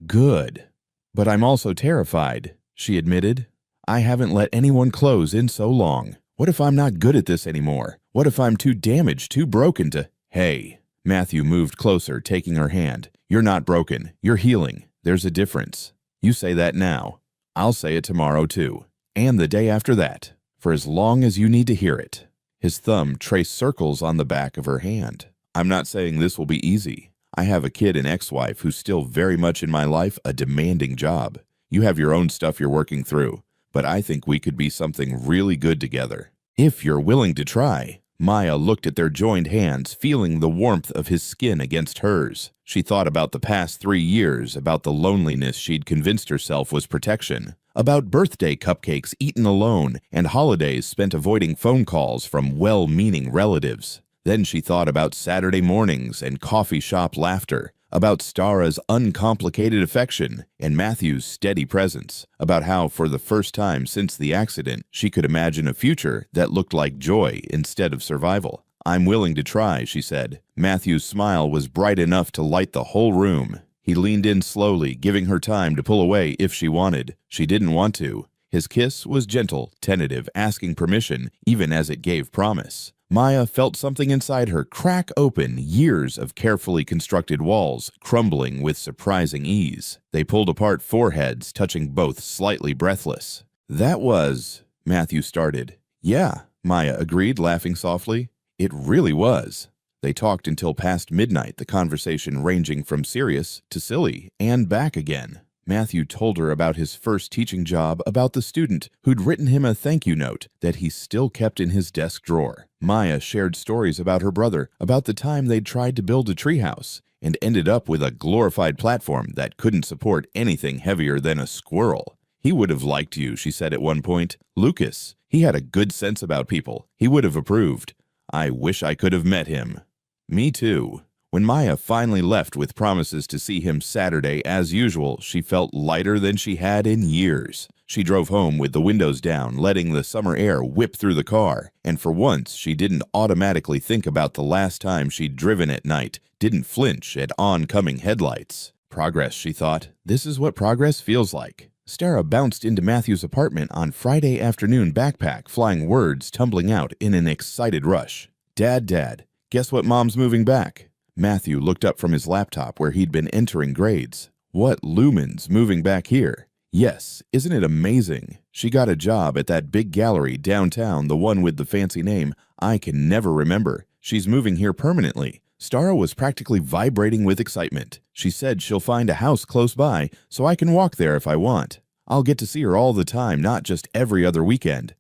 good. But I'm also terrified, she admitted. I haven't let anyone close in so long. What if I'm not good at this anymore? What if I'm too damaged, too broken to... Hey. Matthew moved closer, taking her hand. You're not broken. You're healing. There's a difference. You say that now. I'll say it tomorrow too. And the day after that. For as long as you need to hear it. His thumb traced circles on the back of her hand. I'm not saying this will be easy. I have a kid and ex-wife who's still very much in my life, a demanding job. You have your own stuff you're working through, but I think we could be something really good together. If you're willing to try. Maya looked at their joined hands, feeling the warmth of his skin against hers. She thought about the past 3 years, about the loneliness she'd convinced herself was protection, about birthday cupcakes eaten alone and holidays spent avoiding phone calls from well-meaning relatives. Then she thought about Saturday mornings and coffee shop laughter, about Stara's uncomplicated affection and Matthew's steady presence, about how for the first time since the accident she could imagine a future that looked like joy instead of survival. I'm willing to try, she said. Matthew's smile was bright enough to light the whole room. He leaned in slowly, giving her time to pull away if she wanted. She didn't want to. His kiss was gentle, tentative, asking permission, even as it gave promise. Maya felt something inside her crack open, years of carefully constructed walls crumbling with surprising ease. They pulled apart foreheads, touching both, slightly breathless. That was... Matthew started. Yeah, Maya agreed, laughing softly. It really was. They talked until past midnight, the conversation ranging from serious to silly and back again. Matthew told her about his first teaching job, about the student who'd written him a thank you note that he still kept in his desk drawer. Maya shared stories about her brother, about the time they'd tried to build a treehouse and ended up with a glorified platform that couldn't support anything heavier than a squirrel. He would have liked you, she said at one point. Lucas, he had a good sense about people. He would have approved. I wish I could have met him. Me too. When Maya finally left with promises to see him Saturday as usual, she felt lighter than she had in years. She drove home with the windows down, letting the summer air whip through the car, and for once she didn't automatically think about the last time she'd driven at night, didn't flinch at oncoming headlights. Progress, she thought. This is what progress feels like. Stara bounced into Matthew's apartment on Friday afternoon, backpack flying, words tumbling out in an excited rush. Dad, guess what, Mom's moving back? Matthew looked up from his laptop where he'd been entering grades. What, Lumen's moving back here? Yes, isn't it amazing? She got a job at that big gallery downtown, the one with the fancy name I can never remember. She's moving here permanently. Stara was practically vibrating with excitement. She said she'll find a house close by so I can walk there if I want. I'll get to see her all the time, not just every other weekend.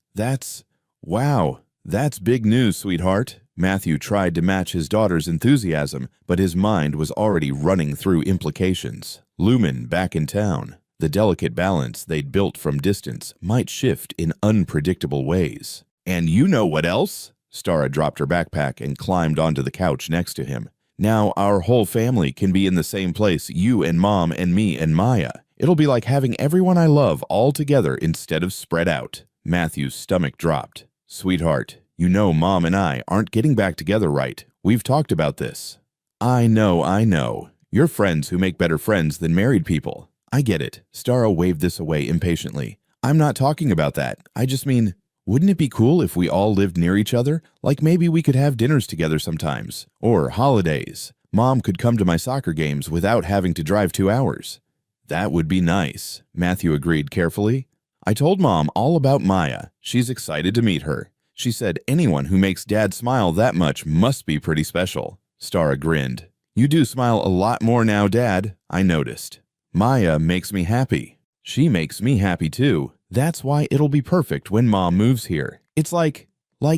Wow, that's big news, sweetheart. Matthew tried to match his daughter's enthusiasm, but his mind was already running through implications. Lumen back in town. The delicate balance they'd built from distance might shift in unpredictable ways. And you know what else? Stara dropped her backpack and climbed onto the couch next to him. Now our whole family can be in the same place, you and Mom and me and Maya. It'll be like having everyone I love all together instead of spread out. Matthew's stomach dropped. Sweetheart, you know Mom and I aren't getting back together right. We've talked about this. I know. You're friends who make better friends than married people. I get it. Stara waved this away impatiently. I'm not talking about that. I just mean, wouldn't it be cool if we all lived near each other? Like maybe we could have dinners together sometimes. Or holidays. Mom could come to my soccer games without having to drive 2 hours. That would be nice, Matthew agreed carefully. I told Mom all about Maya. She's excited to meet her. She said anyone who makes Dad smile that much must be pretty special. Stara grinned. You do smile a lot more now, Dad, I noticed. Maya makes me happy. She makes me happy too. That's why it'll be perfect when Mom moves here. It's like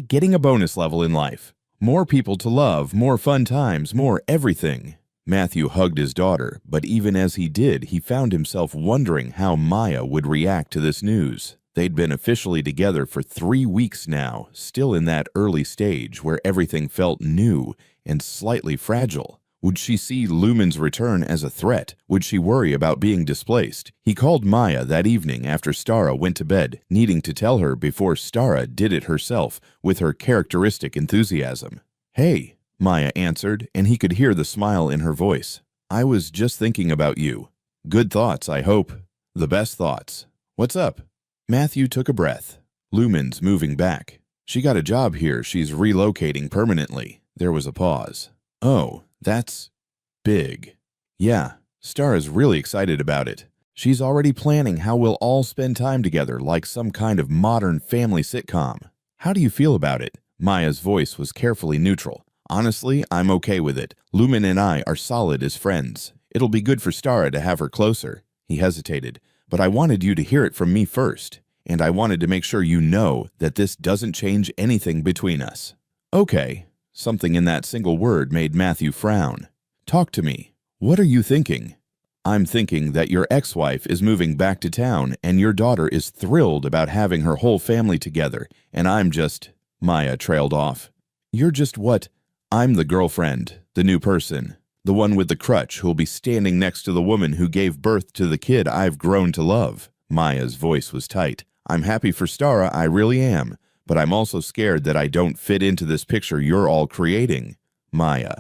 getting a bonus level in life. More people to love, more fun times, more everything. Matthew hugged his daughter, but even as he did, he found himself wondering how Maya would react to this news. They'd been officially together for 3 weeks now, still in that early stage where everything felt new and slightly fragile. Would she see Lumen's return as a threat? Would she worry about being displaced? He called Maya that evening after Stara went to bed, needing to tell her before Stara did it herself with her characteristic enthusiasm. "Hey," Maya answered, and he could hear the smile in her voice. "I was just thinking about you. Good thoughts, I hope. The best thoughts. What's up?" Matthew took a breath. "Lumen's moving back. She got a job here. She's relocating permanently." There was a pause. "Oh, that's big." "Yeah, Stara's really excited about it. She's already planning how we'll all spend time together like some kind of modern family sitcom." "How do you feel about it?" Maya's voice was carefully neutral. "Honestly, I'm okay with it. Lumen and I are solid as friends. It'll be good for Stara to have her closer." He hesitated. "But I wanted you to hear it from me first, and I wanted to make sure you know that this doesn't change anything between us." "Okay." Something in that single word made Matthew frown. "Talk to me. What are you thinking?" "I'm thinking that your ex-wife is moving back to town and your daughter is thrilled about having her whole family together, and I'm just—" Maya trailed off. "You're just what?" "I'm the girlfriend, the new person, the one with the crutch who'll be standing next to the woman who gave birth to the kid I've grown to love." Maya's voice was tight. "I'm happy for Stara, I really am, but I'm also scared that I don't fit into this picture you're all creating." "Maya,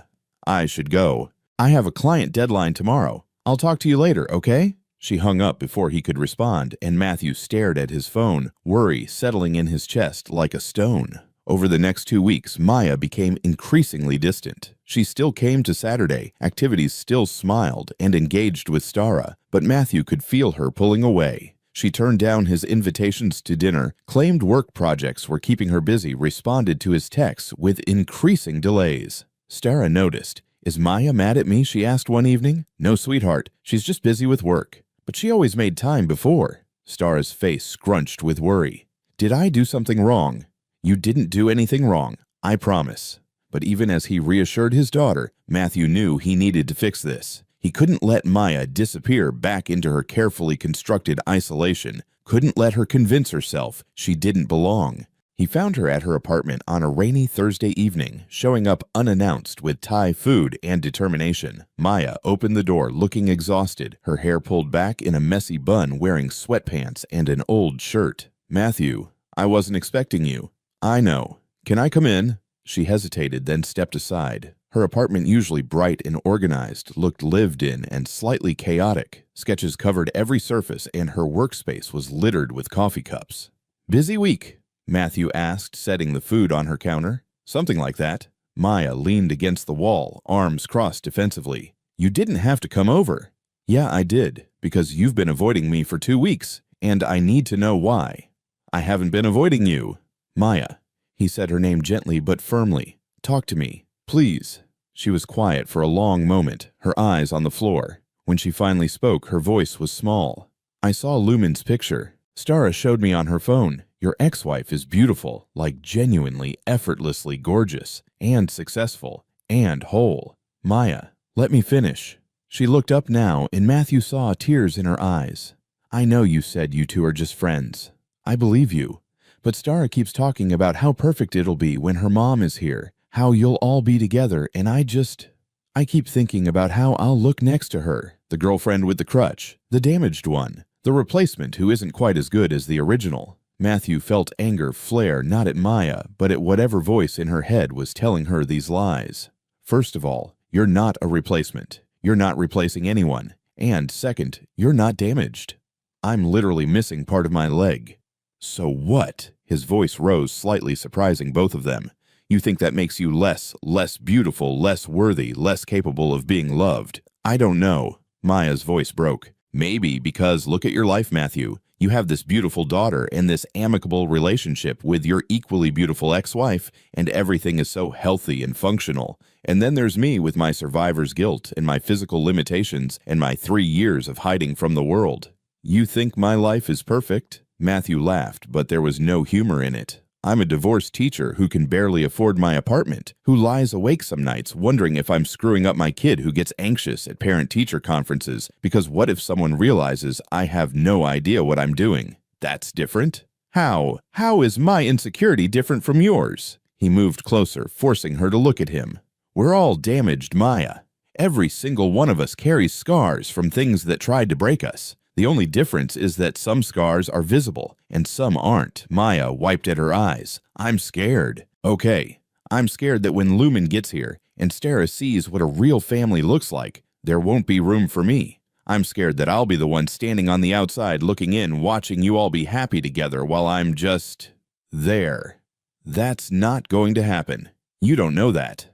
I should go. I have a client deadline tomorrow. I'll talk to you later, okay?" She hung up before he could respond, and Matthew stared at his phone, worry settling in his chest like a stone. Over the next 2 weeks, Maya became increasingly distant. She still came to Saturday, activities still smiled, and engaged with Stara, but Matthew could feel her pulling away. She turned down his invitations to dinner, claimed work projects were keeping her busy, responded to his texts with increasing delays. Stara noticed. "Is Maya mad at me?" she asked one evening. "No, sweetheart, she's just busy with work. But she always made time before." Stara's face scrunched with worry. "Did I do something wrong?" "You didn't do anything wrong, I promise." But even as he reassured his daughter, Matthew knew he needed to fix this. He couldn't let Maya disappear back into her carefully constructed isolation, couldn't let her convince herself she didn't belong. He found her at her apartment on a rainy Thursday evening, showing up unannounced with Thai food and determination. Maya opened the door looking exhausted, her hair pulled back in a messy bun, wearing sweatpants and an old shirt. "Matthew, I wasn't expecting you." "I know. Can I come in?" She hesitated, then stepped aside. Her apartment, usually bright and organized, looked lived in and slightly chaotic. Sketches covered every surface, and her workspace was littered with coffee cups. "Busy week?" Matthew asked, setting the food on her counter. "Something like that." Maya leaned against the wall, arms crossed defensively. "You didn't have to come over." "Yeah, I did, because you've been avoiding me for 2 weeks, and I need to know why." "I haven't been avoiding you." "Maya." He said her name gently but firmly. "Talk to me, please." She was quiet for a long moment, her eyes on the floor. When she finally spoke, her voice was small. "I saw Lumen's picture. Stara showed me on her phone. Your ex-wife is beautiful, like genuinely, effortlessly gorgeous, and successful, and whole." "Maya, let me finish." She looked up now, and Matthew saw tears in her eyes. "I know you said you two are just friends. I believe you. But Stara keeps talking about how perfect it'll be when her mom is here, how you'll all be together, and I keep thinking about how I'll look next to her, the girlfriend with the crutch, the damaged one, the replacement who isn't quite as good as the original." Matthew felt anger flare not at Maya, but at whatever voice in her head was telling her these lies. "First of all, you're not a replacement. You're not replacing anyone. And second, you're not damaged. I'm literally missing part of my leg." "So what?" His voice rose slightly, surprising both of them. "You think that makes you less beautiful, less worthy, less capable of being loved?" "I don't know." Maya's voice broke. "Maybe because look at your life, Matthew. You have this beautiful daughter and this amicable relationship with your equally beautiful ex-wife, and everything is so healthy and functional. And then there's me with my survivor's guilt and my physical limitations and my 3 years of hiding from the world. You think my life is perfect?" Matthew laughed, but there was no humor in it. I'm a divorced teacher who can barely afford my apartment, who lies awake some nights wondering if I'm screwing up my kid, who gets anxious at parent-teacher conferences because what if someone realizes I have no idea what I'm doing? That's different? How? How is my insecurity different from yours? He moved closer, forcing her to look at him. We're all damaged, Maya. Every single one of us carries scars from things that tried to break us. The only difference is that some scars are visible and some aren't. Maya wiped at her eyes. I'm scared. Okay, I'm scared that when Lumen gets here and Stara sees what a real family looks like, there won't be room for me. I'm scared that I'll be the one standing on the outside looking in, watching you all be happy together while I'm just there. That's not going to happen. You don't know that.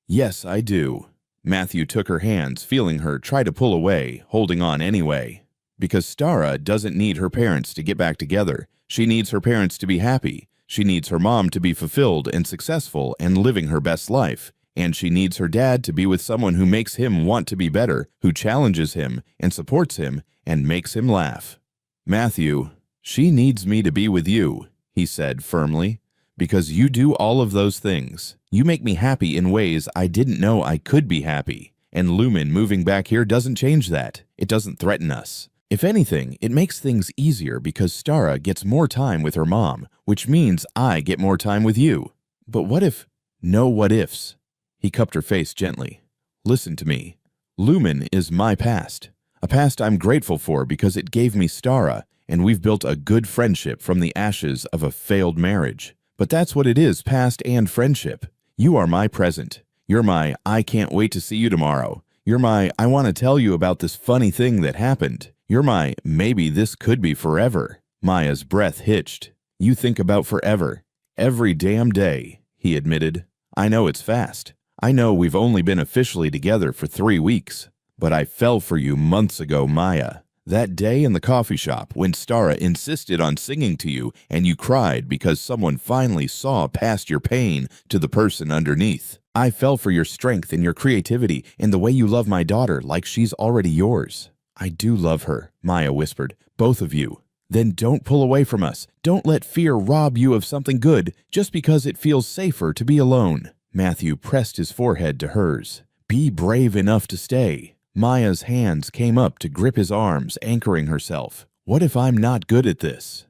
Yes, I do. Matthew took her hands, feeling her try to pull away, holding on anyway. Because Stara doesn't need her parents to get back together. She needs her parents to be happy. She needs her mom to be fulfilled and successful and living her best life. And she needs her dad to be with someone who makes him want to be better, who challenges him and supports him and makes him laugh. Matthew, she needs me to be with you, he said firmly, because you do all of those things. You make me happy in ways I didn't know I could be happy. And Lumen moving back here doesn't change that. It doesn't threaten us. If anything, it makes things easier because Stara gets more time with her mom, which means I get more time with you. But what if? No what ifs. He cupped her face gently. Listen to me. Lumen is my past. A past I'm grateful for because it gave me Stara, and we've built a good friendship from the ashes of a failed marriage. But that's what it is, past and friendship. You are my present. You're my I can't wait to see you tomorrow. You're my I want to tell you about this funny thing that happened. You're my maybe this could be forever. Maya's breath hitched. You think about forever. Every damn day, he admitted. I know it's fast. I know we've only been officially together for 3 weeks. But I fell for you months ago, Maya. That day in the coffee shop when Stara insisted on singing to you and you cried because someone finally saw past your pain to the person underneath. I fell for your strength and your creativity and the way you love my daughter like she's already yours. I do love her, Maya whispered, both of you. Then don't pull away from us. Don't let fear rob you of something good just because it feels safer to be alone. Matthew pressed his forehead to hers. Be brave enough to stay. Maya's hands came up to grip his arms, anchoring herself. What if I'm not good at this?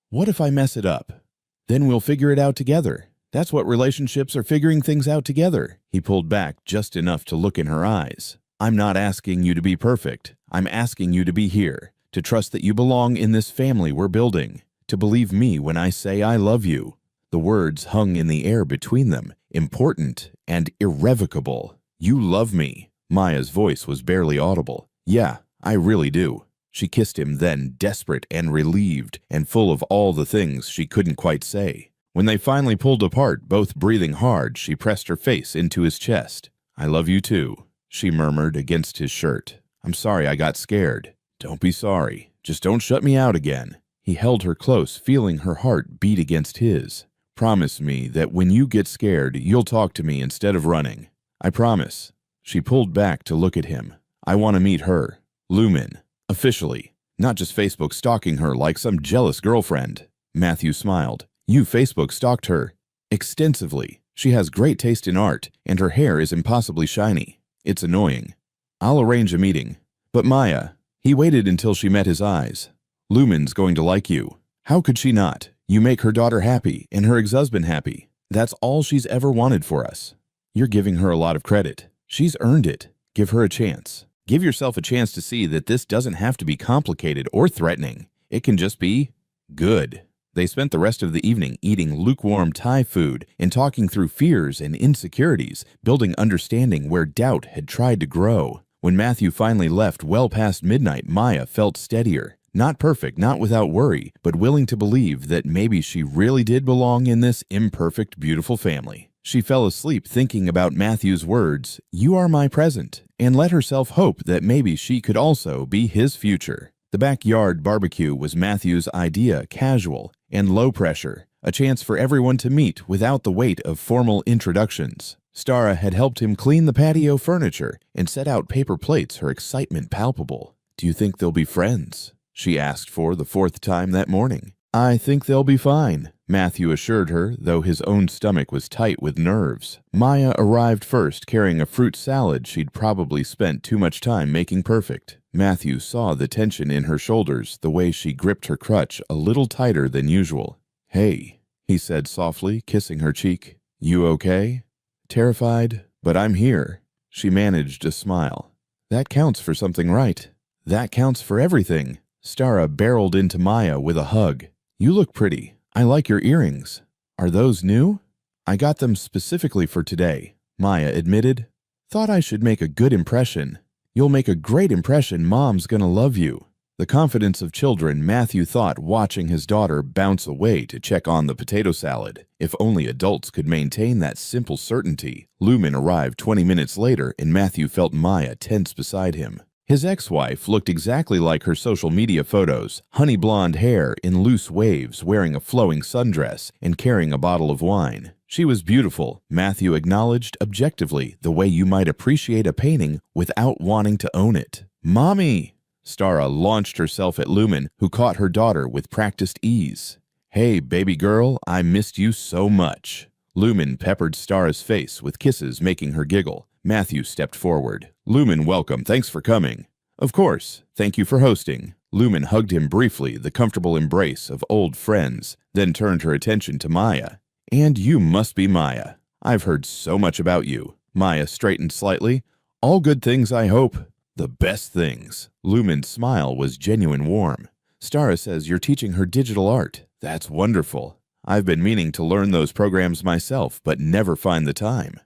What if I mess it up? Then we'll figure it out together. That's what relationships are, figuring things out together. He pulled back just enough to look in her eyes. I'm not asking you to be perfect. I'm asking you to be here, to trust that you belong in this family we're building, to believe me when I say I love you. The words hung in the air between them, important and irrevocable. You love me. Maya's voice was barely audible. Yeah, I really do. She kissed him then, desperate and relieved, and full of all the things she couldn't quite say. When they finally pulled apart, both breathing hard, she pressed her face into his chest. I love you too, she murmured against his shirt. I'm sorry I got scared. Don't be sorry. Just don't shut me out again. He held her close, feeling her heart beat against his. Promise me that when you get scared, you'll talk to me instead of running. I promise. She pulled back to look at him. I want to meet her. Lumen. Officially. Not just Facebook stalking her like some jealous girlfriend. Matthew smiled. You Facebook stalked her. Extensively. She has great taste in art, and her hair is impossibly shiny. It's annoying. I'll arrange a meeting. But Maya, he waited until she met his eyes. Lumen's going to like you. How could she not? You make her daughter happy and her ex-husband happy. That's all she's ever wanted for us. You're giving her a lot of credit. She's earned it. Give her a chance. Give yourself a chance to see that this doesn't have to be complicated or threatening. It can just be good. They spent the rest of the evening eating lukewarm Thai food and talking through fears and insecurities, building understanding where doubt had tried to grow. When Matthew finally left well past midnight, Maya felt steadier. Not perfect, not without worry, but willing to believe that maybe she really did belong in this imperfect, beautiful family. She fell asleep thinking about Matthew's words, "You are my present," and let herself hope that maybe she could also be his future. The backyard barbecue was Matthew's idea, casual and low pressure, a chance for everyone to meet without the weight of formal introductions. Stara had helped him clean the patio furniture and set out paper plates, her excitement palpable. Do you think they'll be friends? She asked for the 4th time that morning. I think they'll be fine, Matthew assured her, though his own stomach was tight with nerves. Maya arrived first, carrying a fruit salad she'd probably spent too much time making perfect. Matthew saw the tension in her shoulders, the way she gripped her crutch a little tighter than usual. "Hey," he said softly, kissing her cheek. "You okay?" "Terrified, but I'm here." She managed a smile. "That counts for something, right?" "That counts for everything." Stara barreled into Maya with a hug. "You look pretty. I like your earrings. Are those new?" "I got them specifically for today," Maya admitted. "Thought I should make a good impression." "You'll make a great impression. Mom's gonna love you." The confidence of children, Matthew thought, watching his daughter bounce away to check on the potato salad. If only adults could maintain that simple certainty. Lumen arrived 20 minutes later, and Matthew felt Maya tense beside him. His ex-wife looked exactly like her social media photos, honey blonde hair in loose waves, wearing a flowing sundress, and carrying a bottle of wine. She was beautiful, Matthew acknowledged objectively, the way you might appreciate a painting without wanting to own it. "Mommy!" Stara launched herself at Lumen, who caught her daughter with practiced ease. "Hey, baby girl, I missed you so much." Lumen peppered Stara's face with kisses, making her giggle. Matthew stepped forward. "Lumen, welcome. Thanks for coming." "Of course. Thank you for hosting." Lumen hugged him briefly, the comfortable embrace of old friends, then turned her attention to Maya. "And you must be Maya. I've heard so much about you." Maya straightened slightly. "All good things, I hope." "The best things." Lumen's smile was genuine warm. "Stara says you're teaching her digital art. That's wonderful. I've been meaning to learn those programs myself, but never find the time."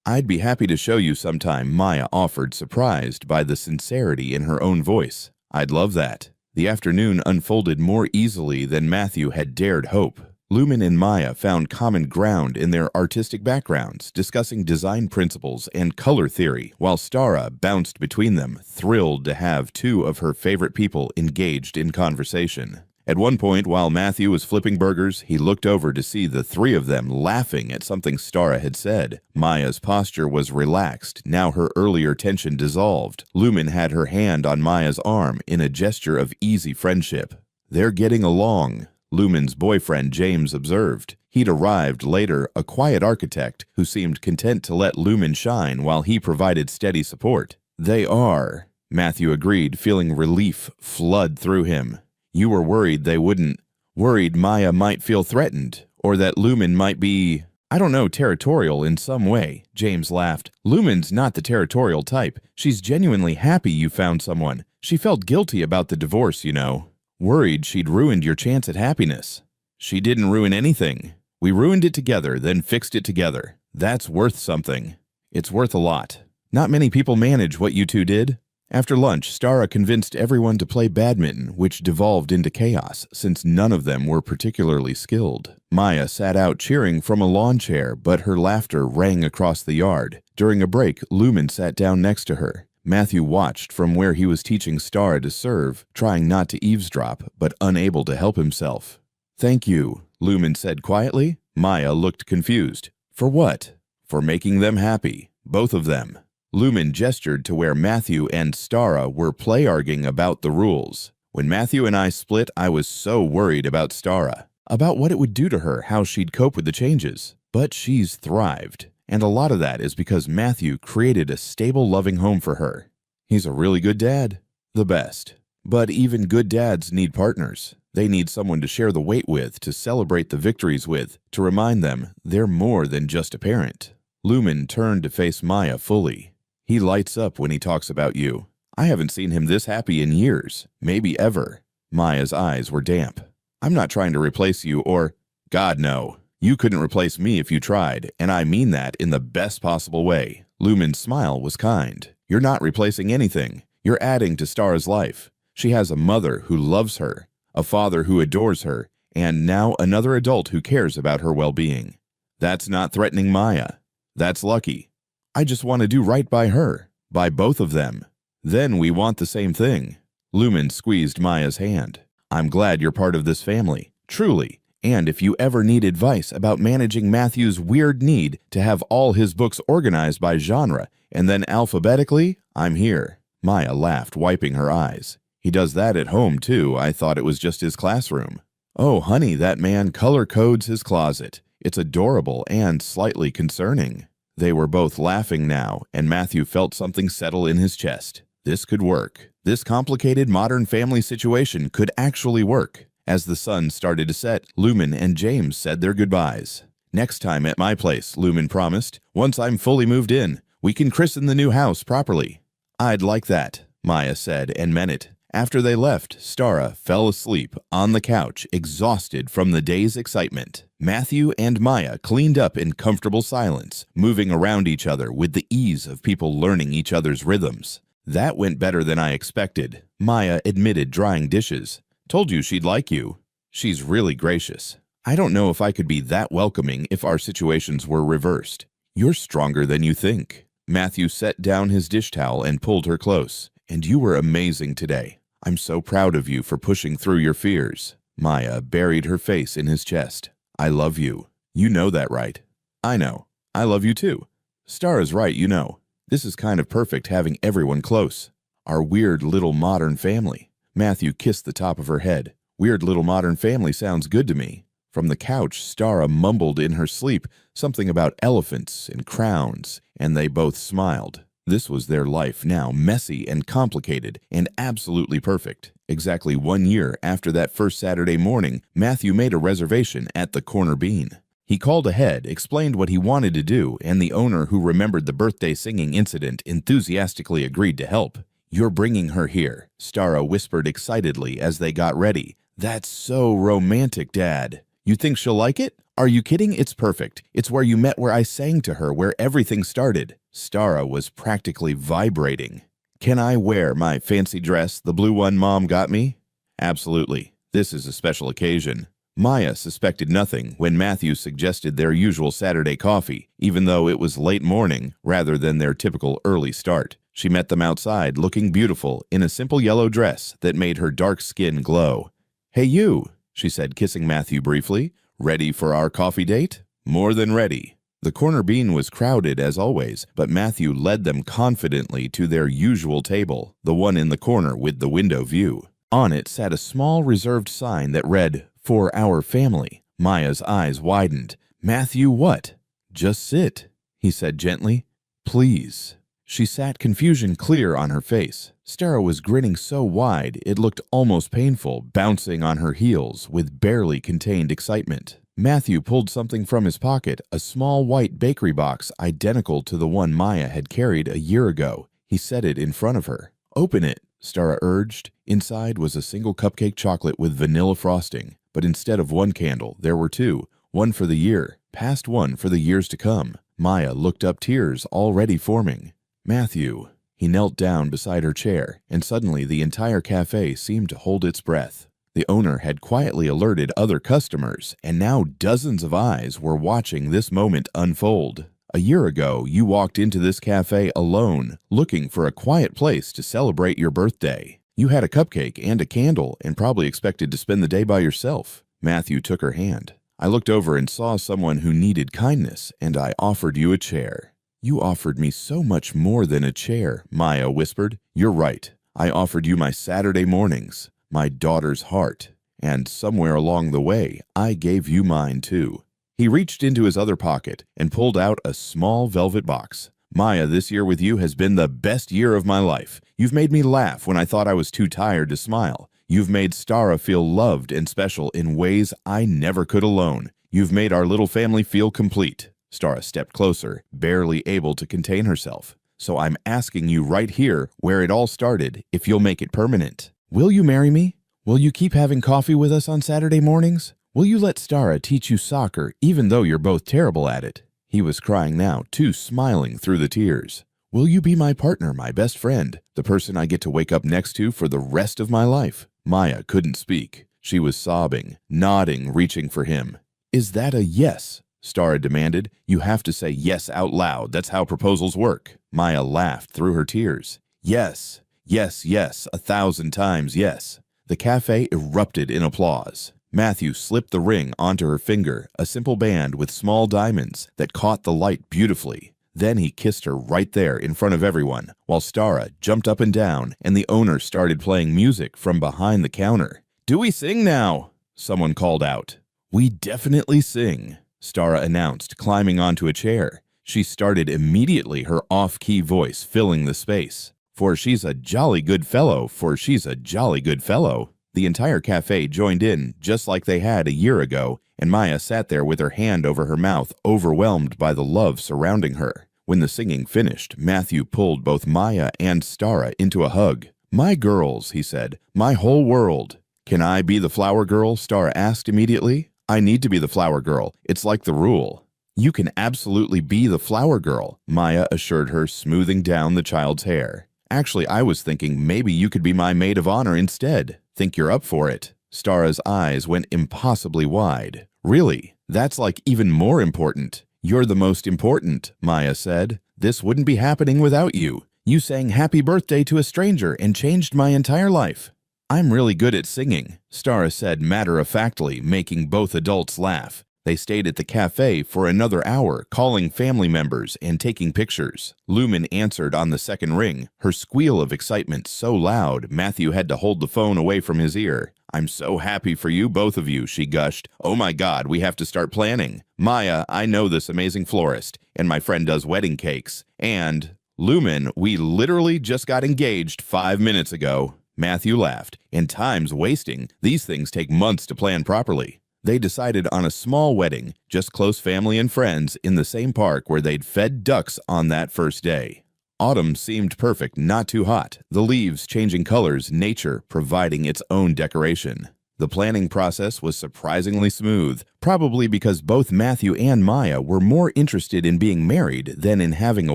"I'd be happy to show you sometime," Maya offered, surprised by the sincerity in her own voice. "I'd love that." The afternoon unfolded more easily than Matthew had dared hope. Lumen and Maya found common ground in their artistic backgrounds, discussing design principles and color theory, while Stara bounced between them, thrilled to have two of her favorite people engaged in conversation. At one point, while Matthew was flipping burgers, he looked over to see the three of them laughing at something Stara had said. Maya's posture was relaxed, now her earlier tension dissolved. Lumen had her hand on Maya's arm in a gesture of easy friendship. "They're getting along," Lumen's boyfriend James observed. He'd arrived later, a quiet architect who seemed content to let Lumen shine while he provided steady support. "They are," Matthew agreed, feeling relief flood through him. "You were worried they wouldn't. Worried Maya might feel threatened, or that Lumen might be, I don't know, territorial in some way." James laughed. "Lumen's not the territorial type. She's genuinely happy you found someone. She felt guilty about the divorce, you know. Worried she'd ruined your chance at happiness." "She didn't ruin anything. We ruined it together, then fixed it together. That's worth something." "It's worth a lot. Not many people manage what you two did." After lunch, Stara convinced everyone to play badminton, which devolved into chaos, since none of them were particularly skilled. Maya sat out cheering from a lawn chair, but her laughter rang across the yard. During a break, Lumen sat down next to her. Matthew watched from where he was teaching Stara to serve, trying not to eavesdrop, but unable to help himself. "Thank you," Lumen said quietly. Maya looked confused. "For what?" "For making them happy. Both of them." Lumen gestured to where Matthew and Stara were play-arguing about the rules. "When Matthew and I split, I was so worried about Stara. About what it would do to her, how she'd cope with the changes. But she's thrived. And a lot of that is because Matthew created a stable, loving home for her. He's a really good dad. The best. But even good dads need partners. They need someone to share the weight with, to celebrate the victories with, to remind them they're more than just a parent." Lumen turned to face Maya fully. "He lights up when he talks about you. I haven't seen him this happy in years, maybe ever." Maya's eyes were damp. "I'm not trying to replace you or—" "God, no. You couldn't replace me if you tried, and I mean that in the best possible way." Lumen's smile was kind. "You're not replacing anything. You're adding to Stara's life. She has a mother who loves her, a father who adores her, and now another adult who cares about her well-being. That's not threatening Maya. That's lucky. I just want to do right by her, by both of them. Then we want the same thing." Lumen squeezed Maya's hand. "I'm glad you're part of this family, truly. And if you ever need advice about managing Matthew's weird need to have all his books organized by genre and then alphabetically, I'm here." Maya laughed, wiping her eyes. "He does that at home, too. I thought it was just his classroom." Oh, honey, that man color codes his closet. It's adorable and slightly concerning." They were both laughing now, and Matthew felt something settle in his chest. This could work. This complicated modern family situation could actually work. As the sun started to set, Lumen and James said their goodbyes. "Next time at my place," Lumen promised. "Once I'm fully moved in, we can christen the new house properly." "I'd like that," Maya said, and meant it. After they left, Stara fell asleep on the couch, exhausted from the day's excitement. Matthew and Maya cleaned up in comfortable silence, moving around each other with the ease of people learning each other's rhythms. "That went better than I expected," Maya admitted, drying dishes. "Told you she'd like you." "She's really gracious. I don't know if I could be that welcoming if our situations were reversed." "You're stronger than you think." Matthew set down his dish towel and pulled her close. "And you were amazing today. I'm so proud of you for pushing through your fears." Maya buried her face in his chest. "I love you. You know that, right?" "I know. I love you too." "Stara's right, you know. This is kind of perfect having everyone close. Our weird little modern family." Matthew kissed the top of her head. "Weird little modern family sounds good to me." From the couch, Stara mumbled in her sleep something about elephants and crowns, and they both smiled. This was their life now, messy and complicated and absolutely perfect. Exactly 1 year after that first Saturday morning, Matthew made a reservation at the Corner Bean. He called ahead, explained what he wanted to do, and the owner, who remembered the birthday singing incident, enthusiastically agreed to help. "You're bringing her here," Stara whispered excitedly as they got ready. "That's so romantic, Dad. You think she'll like it?" "Are you kidding? It's perfect. It's where you met, where I sang to her, where everything started." Stara was practically vibrating. "Can I wear my fancy dress, the blue one Mom got me?" "Absolutely. This is a special occasion." Maya suspected nothing when Matthew suggested their usual Saturday coffee, even though it was late morning rather than their typical early start. She met them outside, looking beautiful in a simple yellow dress that made her dark skin glow. "Hey you," she said, kissing Matthew briefly. "Ready for our coffee date?" "More than ready." The Corner Bean was crowded as always, but Matthew led them confidently to their usual table, the one in the corner with the window view. On it sat a small reserved sign that read, "For our family." Maya's eyes widened. "Matthew, what?" "Just sit," he said gently. "Please." She sat, confusion clear on her face. Stara was grinning so wide it looked almost painful, bouncing on her heels with barely contained excitement. Matthew pulled something from his pocket, a small white bakery box identical to the one Maya had carried a year ago. He set it in front of her. "Open it," Stara urged. Inside was a single cupcake chocolate with vanilla frosting, but instead of one candle, there were two, one for the year, past one for the years to come. Maya looked up, tears already forming. "Matthew." He knelt down beside her chair, and suddenly the entire cafe seemed to hold its breath. The owner had quietly alerted other customers, and now dozens of eyes were watching this moment unfold. "A year ago, you walked into this cafe alone, looking for a quiet place to celebrate your birthday. You had a cupcake and a candle and probably expected to spend the day by yourself." Matthew took her hand. "I looked over and saw someone who needed kindness, and I offered you a chair." "You offered me so much more than a chair," Maya whispered. "You're right. I offered you my Saturday mornings, my daughter's heart, and somewhere along the way, I gave you mine too." He reached into his other pocket and pulled out a small velvet box. "Maya, this year with you has been the best year of my life. You've made me laugh when I thought I was too tired to smile. You've made Stara feel loved and special in ways I never could alone. You've made our little family feel complete." Stara stepped closer, barely able to contain herself. "So I'm asking you right here, where it all started, if you'll make it permanent. Will you marry me? Will you keep having coffee with us on Saturday mornings? Will you let Stara teach you soccer, even though you're both terrible at it?" He was crying now, too, smiling through the tears. "Will you be my partner, my best friend, the person I get to wake up next to for the rest of my life?" Maya couldn't speak. She was sobbing, nodding, reaching for him. "Is that a yes?" Stara demanded. "You have to say yes out loud. That's how proposals work." Maya laughed through her tears. "Yes, yes, yes, 1,000 times yes." The cafe erupted in applause. Matthew slipped the ring onto her finger, a simple band with small diamonds that caught the light beautifully. Then he kissed her right there in front of everyone, while Stara jumped up and down and the owner started playing music from behind the counter. "Do we sing now?" someone called out. "We definitely sing," Stara announced, climbing onto a chair. She started immediately, her off-key voice filling the space. "For she's a jolly good fellow, for she's a jolly good fellow." The entire cafe joined in, just like they had a year ago, and Maya sat there with her hand over her mouth, overwhelmed by the love surrounding her. When the singing finished, Matthew pulled both Maya and Stara into a hug. "My girls," he said, "my whole world." "Can I be the flower girl?" Stara asked immediately. "I need to be the flower girl. It's like the rule." "You can absolutely be the flower girl," Maya assured her, smoothing down the child's hair. "Actually, I was thinking maybe you could be my maid of honor instead. Think you're up for it?" Stara's eyes went impossibly wide. "Really? That's like even more important." "You're the most important," Maya said. "This wouldn't be happening without you. You sang happy birthday to a stranger and changed my entire life." "I'm really good at singing," Stara said matter-of-factly, making both adults laugh. They stayed at the cafe for another hour, calling family members and taking pictures. Lumen answered on the second ring, her squeal of excitement so loud Matthew had to hold the phone away from his ear. "I'm so happy for you, both of you," she gushed. "Oh my God, we have to start planning. Maya, I know this amazing florist, and my friend does wedding cakes. And Lumen, we literally just got engaged 5 minutes ago." Matthew laughed. "And time's wasting. These things take months to plan properly." They decided on a small wedding, just close family and friends, in the same park where they'd fed ducks on that first day. Autumn seemed perfect, not too hot, the leaves changing colors, nature providing its own decoration. The planning process was surprisingly smooth, probably because both Matthew and Maya were more interested in being married than in having a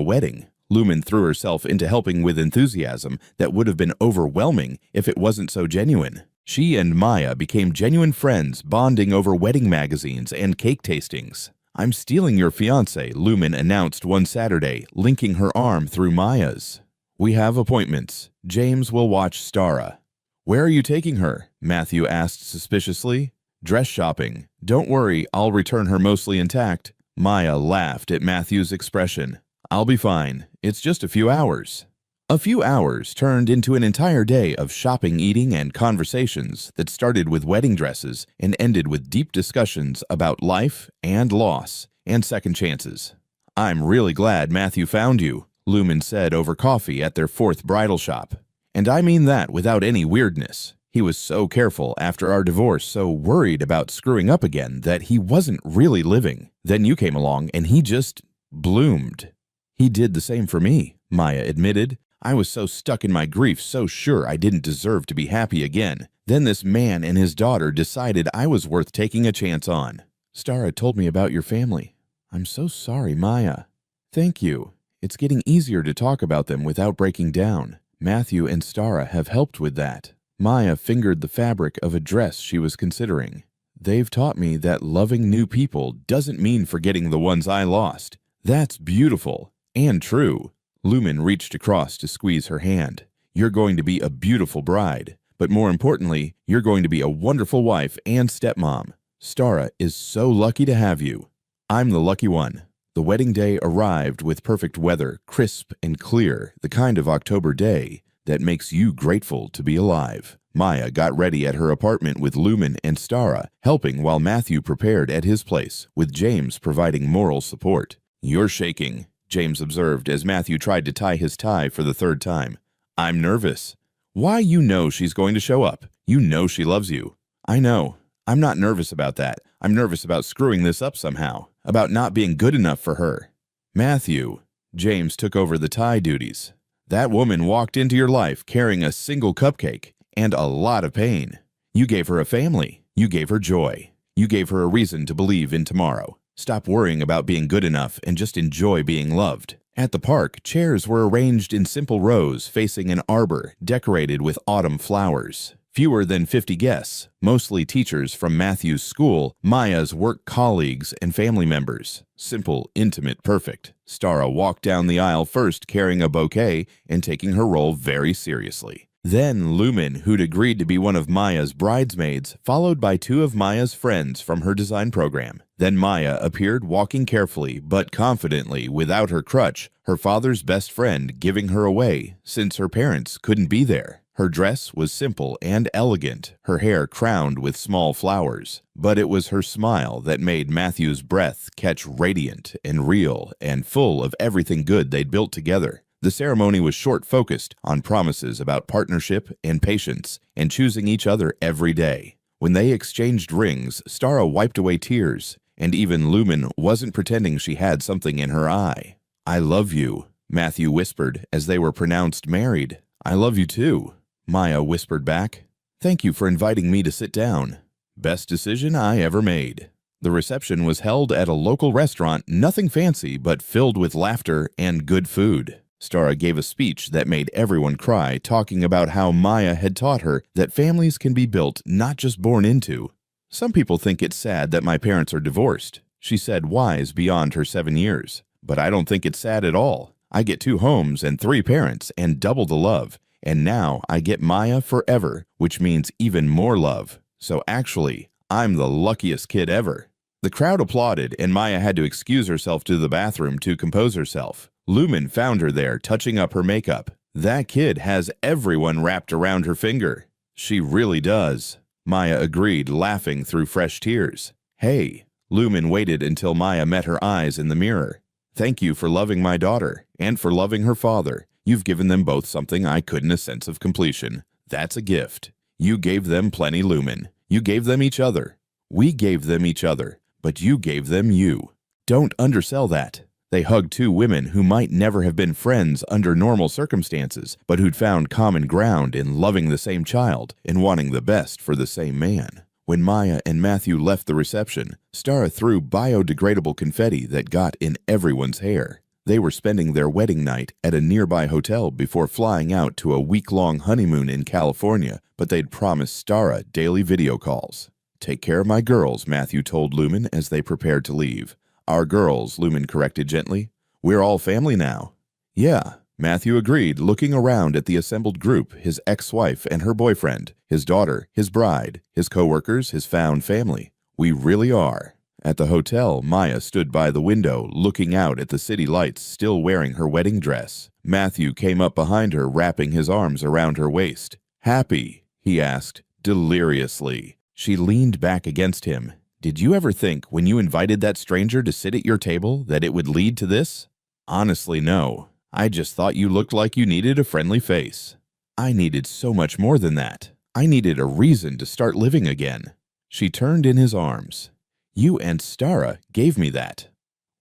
wedding. Lumen threw herself into helping with enthusiasm that would have been overwhelming if it wasn't so genuine. She and Maya became genuine friends, bonding over wedding magazines and cake tastings. "I'm stealing your fiancé," Lumen announced one Saturday, linking her arm through Maya's. "We have appointments. James will watch Stara." "Where are you taking her?" Matthew asked suspiciously. "Dress shopping. Don't worry, I'll return her mostly intact." Maya laughed at Matthew's expression. "I'll be fine. It's just a few hours." A few hours turned into an entire day of shopping, eating, and conversations that started with wedding dresses and ended with deep discussions about life and loss and second chances. "I'm really glad Matthew found you," Lumen said over coffee at their fourth bridal shop. "And I mean that without any weirdness. He was so careful after our divorce, so worried about screwing up again that he wasn't really living. Then you came along and he just bloomed." "He did the same for me," Maya admitted. "I was so stuck in my grief, so sure I didn't deserve to be happy again. Then this man and his daughter decided I was worth taking a chance on." "Stara told me about your family. I'm so sorry, Maya." "Thank you. It's getting easier to talk about them without breaking down. Matthew and Stara have helped with that." Maya fingered the fabric of a dress she was considering. "They've taught me that loving new people doesn't mean forgetting the ones I lost. That's beautiful and true." Lumen reached across to squeeze her hand. "You're going to be a beautiful bride, but more importantly, you're going to be a wonderful wife and stepmom. Stara is so lucky to have you." "I'm the lucky one." The wedding day arrived with perfect weather, crisp and clear, the kind of October day that makes you grateful to be alive. Maya got ready at her apartment with Lumen and Stara, helping while Matthew prepared at his place, with James providing moral support. "You're shaking," James observed as Matthew tried to tie his tie for the third time. "I'm nervous." "Why, you know she's going to show up. You know she loves you." "I know. I'm not nervous about that. I'm nervous about screwing this up somehow, about not being good enough for her." "Matthew," James took over the tie duties. "That woman walked into your life carrying a single cupcake and a lot of pain. You gave her a family. You gave her joy. You gave her a reason to believe in tomorrow. Stop worrying about being good enough and just enjoy being loved." At the park, chairs were arranged in simple rows facing an arbor decorated with autumn flowers. Fewer than 50 guests, mostly teachers from Matthew's school, Maya's work colleagues, and family members. Simple, intimate, perfect. Stara walked down the aisle first carrying a bouquet and taking her role very seriously. Then Lumen, who'd agreed to be one of Maya's bridesmaids, followed by 2 of Maya's friends from her design program. Then Maya appeared walking carefully but confidently without her crutch, her father's best friend giving her away since her parents couldn't be there. Her dress was simple and elegant, her hair crowned with small flowers, but it was her smile that made Matthew's breath catch radiant and real and full of everything good they'd built together. The ceremony was short-focused on promises about partnership and patience and choosing each other every day. When they exchanged rings, Stara wiped away tears, and even Lumen wasn't pretending she had something in her eye. "I love you," Matthew whispered as they were pronounced married. "I love you too," Maya whispered back. "Thank you for inviting me to sit down. Best decision I ever made." The reception was held at a local restaurant, nothing fancy but filled with laughter and good food. Stara gave a speech that made everyone cry, talking about how Maya had taught her that families can be built, not just born into. "Some people think it's sad that my parents are divorced," she said, wise beyond her 7 years. "But I don't think it's sad at all. I get 2 homes and 3 parents and double the love. And now I get Maya forever, which means even more love. So actually, I'm the luckiest kid ever." The crowd applauded, and Maya had to excuse herself to the bathroom to compose herself. Lumen found her there, touching up her makeup. "That kid has everyone wrapped around her finger." "She really does," Maya agreed, laughing through fresh tears. "Hey," Lumen waited until Maya met her eyes in the mirror. "Thank you for loving my daughter, and for loving her father. You've given them both something I couldn't, a sense of completion. That's a gift. You gave them plenty, Lumen. You gave them each other. We gave them each other, but you gave them you. Don't undersell that." They hugged 2 women who might never have been friends under normal circumstances, but who'd found common ground in loving the same child and wanting the best for the same man. When Maya and Matthew left the reception, Stara threw biodegradable confetti that got in everyone's hair. They were spending their wedding night at a nearby hotel before flying out to a week-long honeymoon in California, but they'd promised Stara daily video calls. "Take care of my girls," Matthew told Lumen as they prepared to leave. "Our girls," Lumen corrected gently. "We're all family now." "Yeah," Matthew agreed, looking around at the assembled group, his ex-wife and her boyfriend, his daughter, his bride, his co-workers, his found family. "We really are." At the hotel, Maya stood by the window, looking out at the city lights, still wearing her wedding dress. Matthew came up behind her, wrapping his arms around her waist. "Happy?" he asked, deliriously. She leaned back against him. "Did you ever think, when you invited that stranger to sit at your table, that it would lead to this?" "Honestly, no. I just thought you looked like you needed a friendly face." "I needed so much more than that. I needed a reason to start living again." She turned in his arms. "You and Stara gave me that."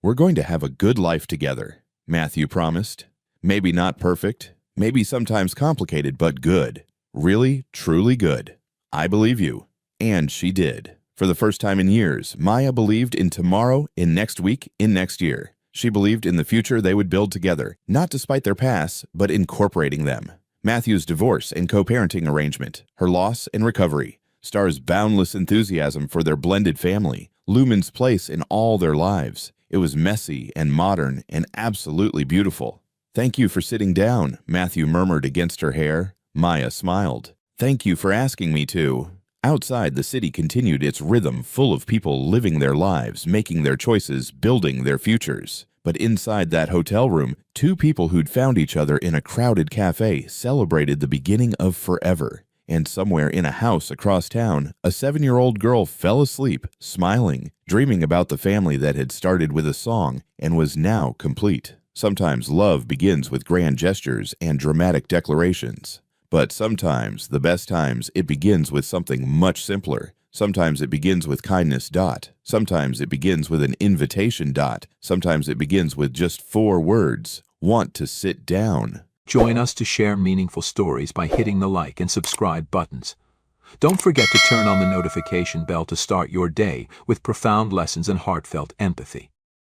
"We're going to have a good life together," Matthew promised. "Maybe not perfect, maybe sometimes complicated, but good. Really, truly good. I believe you." And she did. For the first time in years, Maya believed in tomorrow, in next week, in next year. She believed in the future they would build together, not despite their pasts, but incorporating them. Matthew's divorce and co-parenting arrangement, her loss and recovery, Star's boundless enthusiasm for their blended family, Lumen's place in all their lives. It was messy and modern and absolutely beautiful. "Thank you for sitting down," Matthew murmured against her hair. Maya smiled. "Thank you for asking me to." Outside, the city continued its rhythm, full of people living their lives, making their choices, building their futures. But inside that hotel room, 2 people who'd found each other in a crowded cafe celebrated the beginning of forever. And somewhere in a house across town, a 7-year-old girl fell asleep, smiling, dreaming about the family that had started with a song and was now complete. Sometimes love begins with grand gestures and dramatic declarations. But sometimes, the best times, it begins with something much simpler. Sometimes it begins with kindness. Sometimes it begins with an invitation. Sometimes it begins with just 4 words. Want to sit down. Join us to share meaningful stories by hitting the like and subscribe buttons. Don't forget to turn on the notification bell to start your day with profound lessons and heartfelt empathy.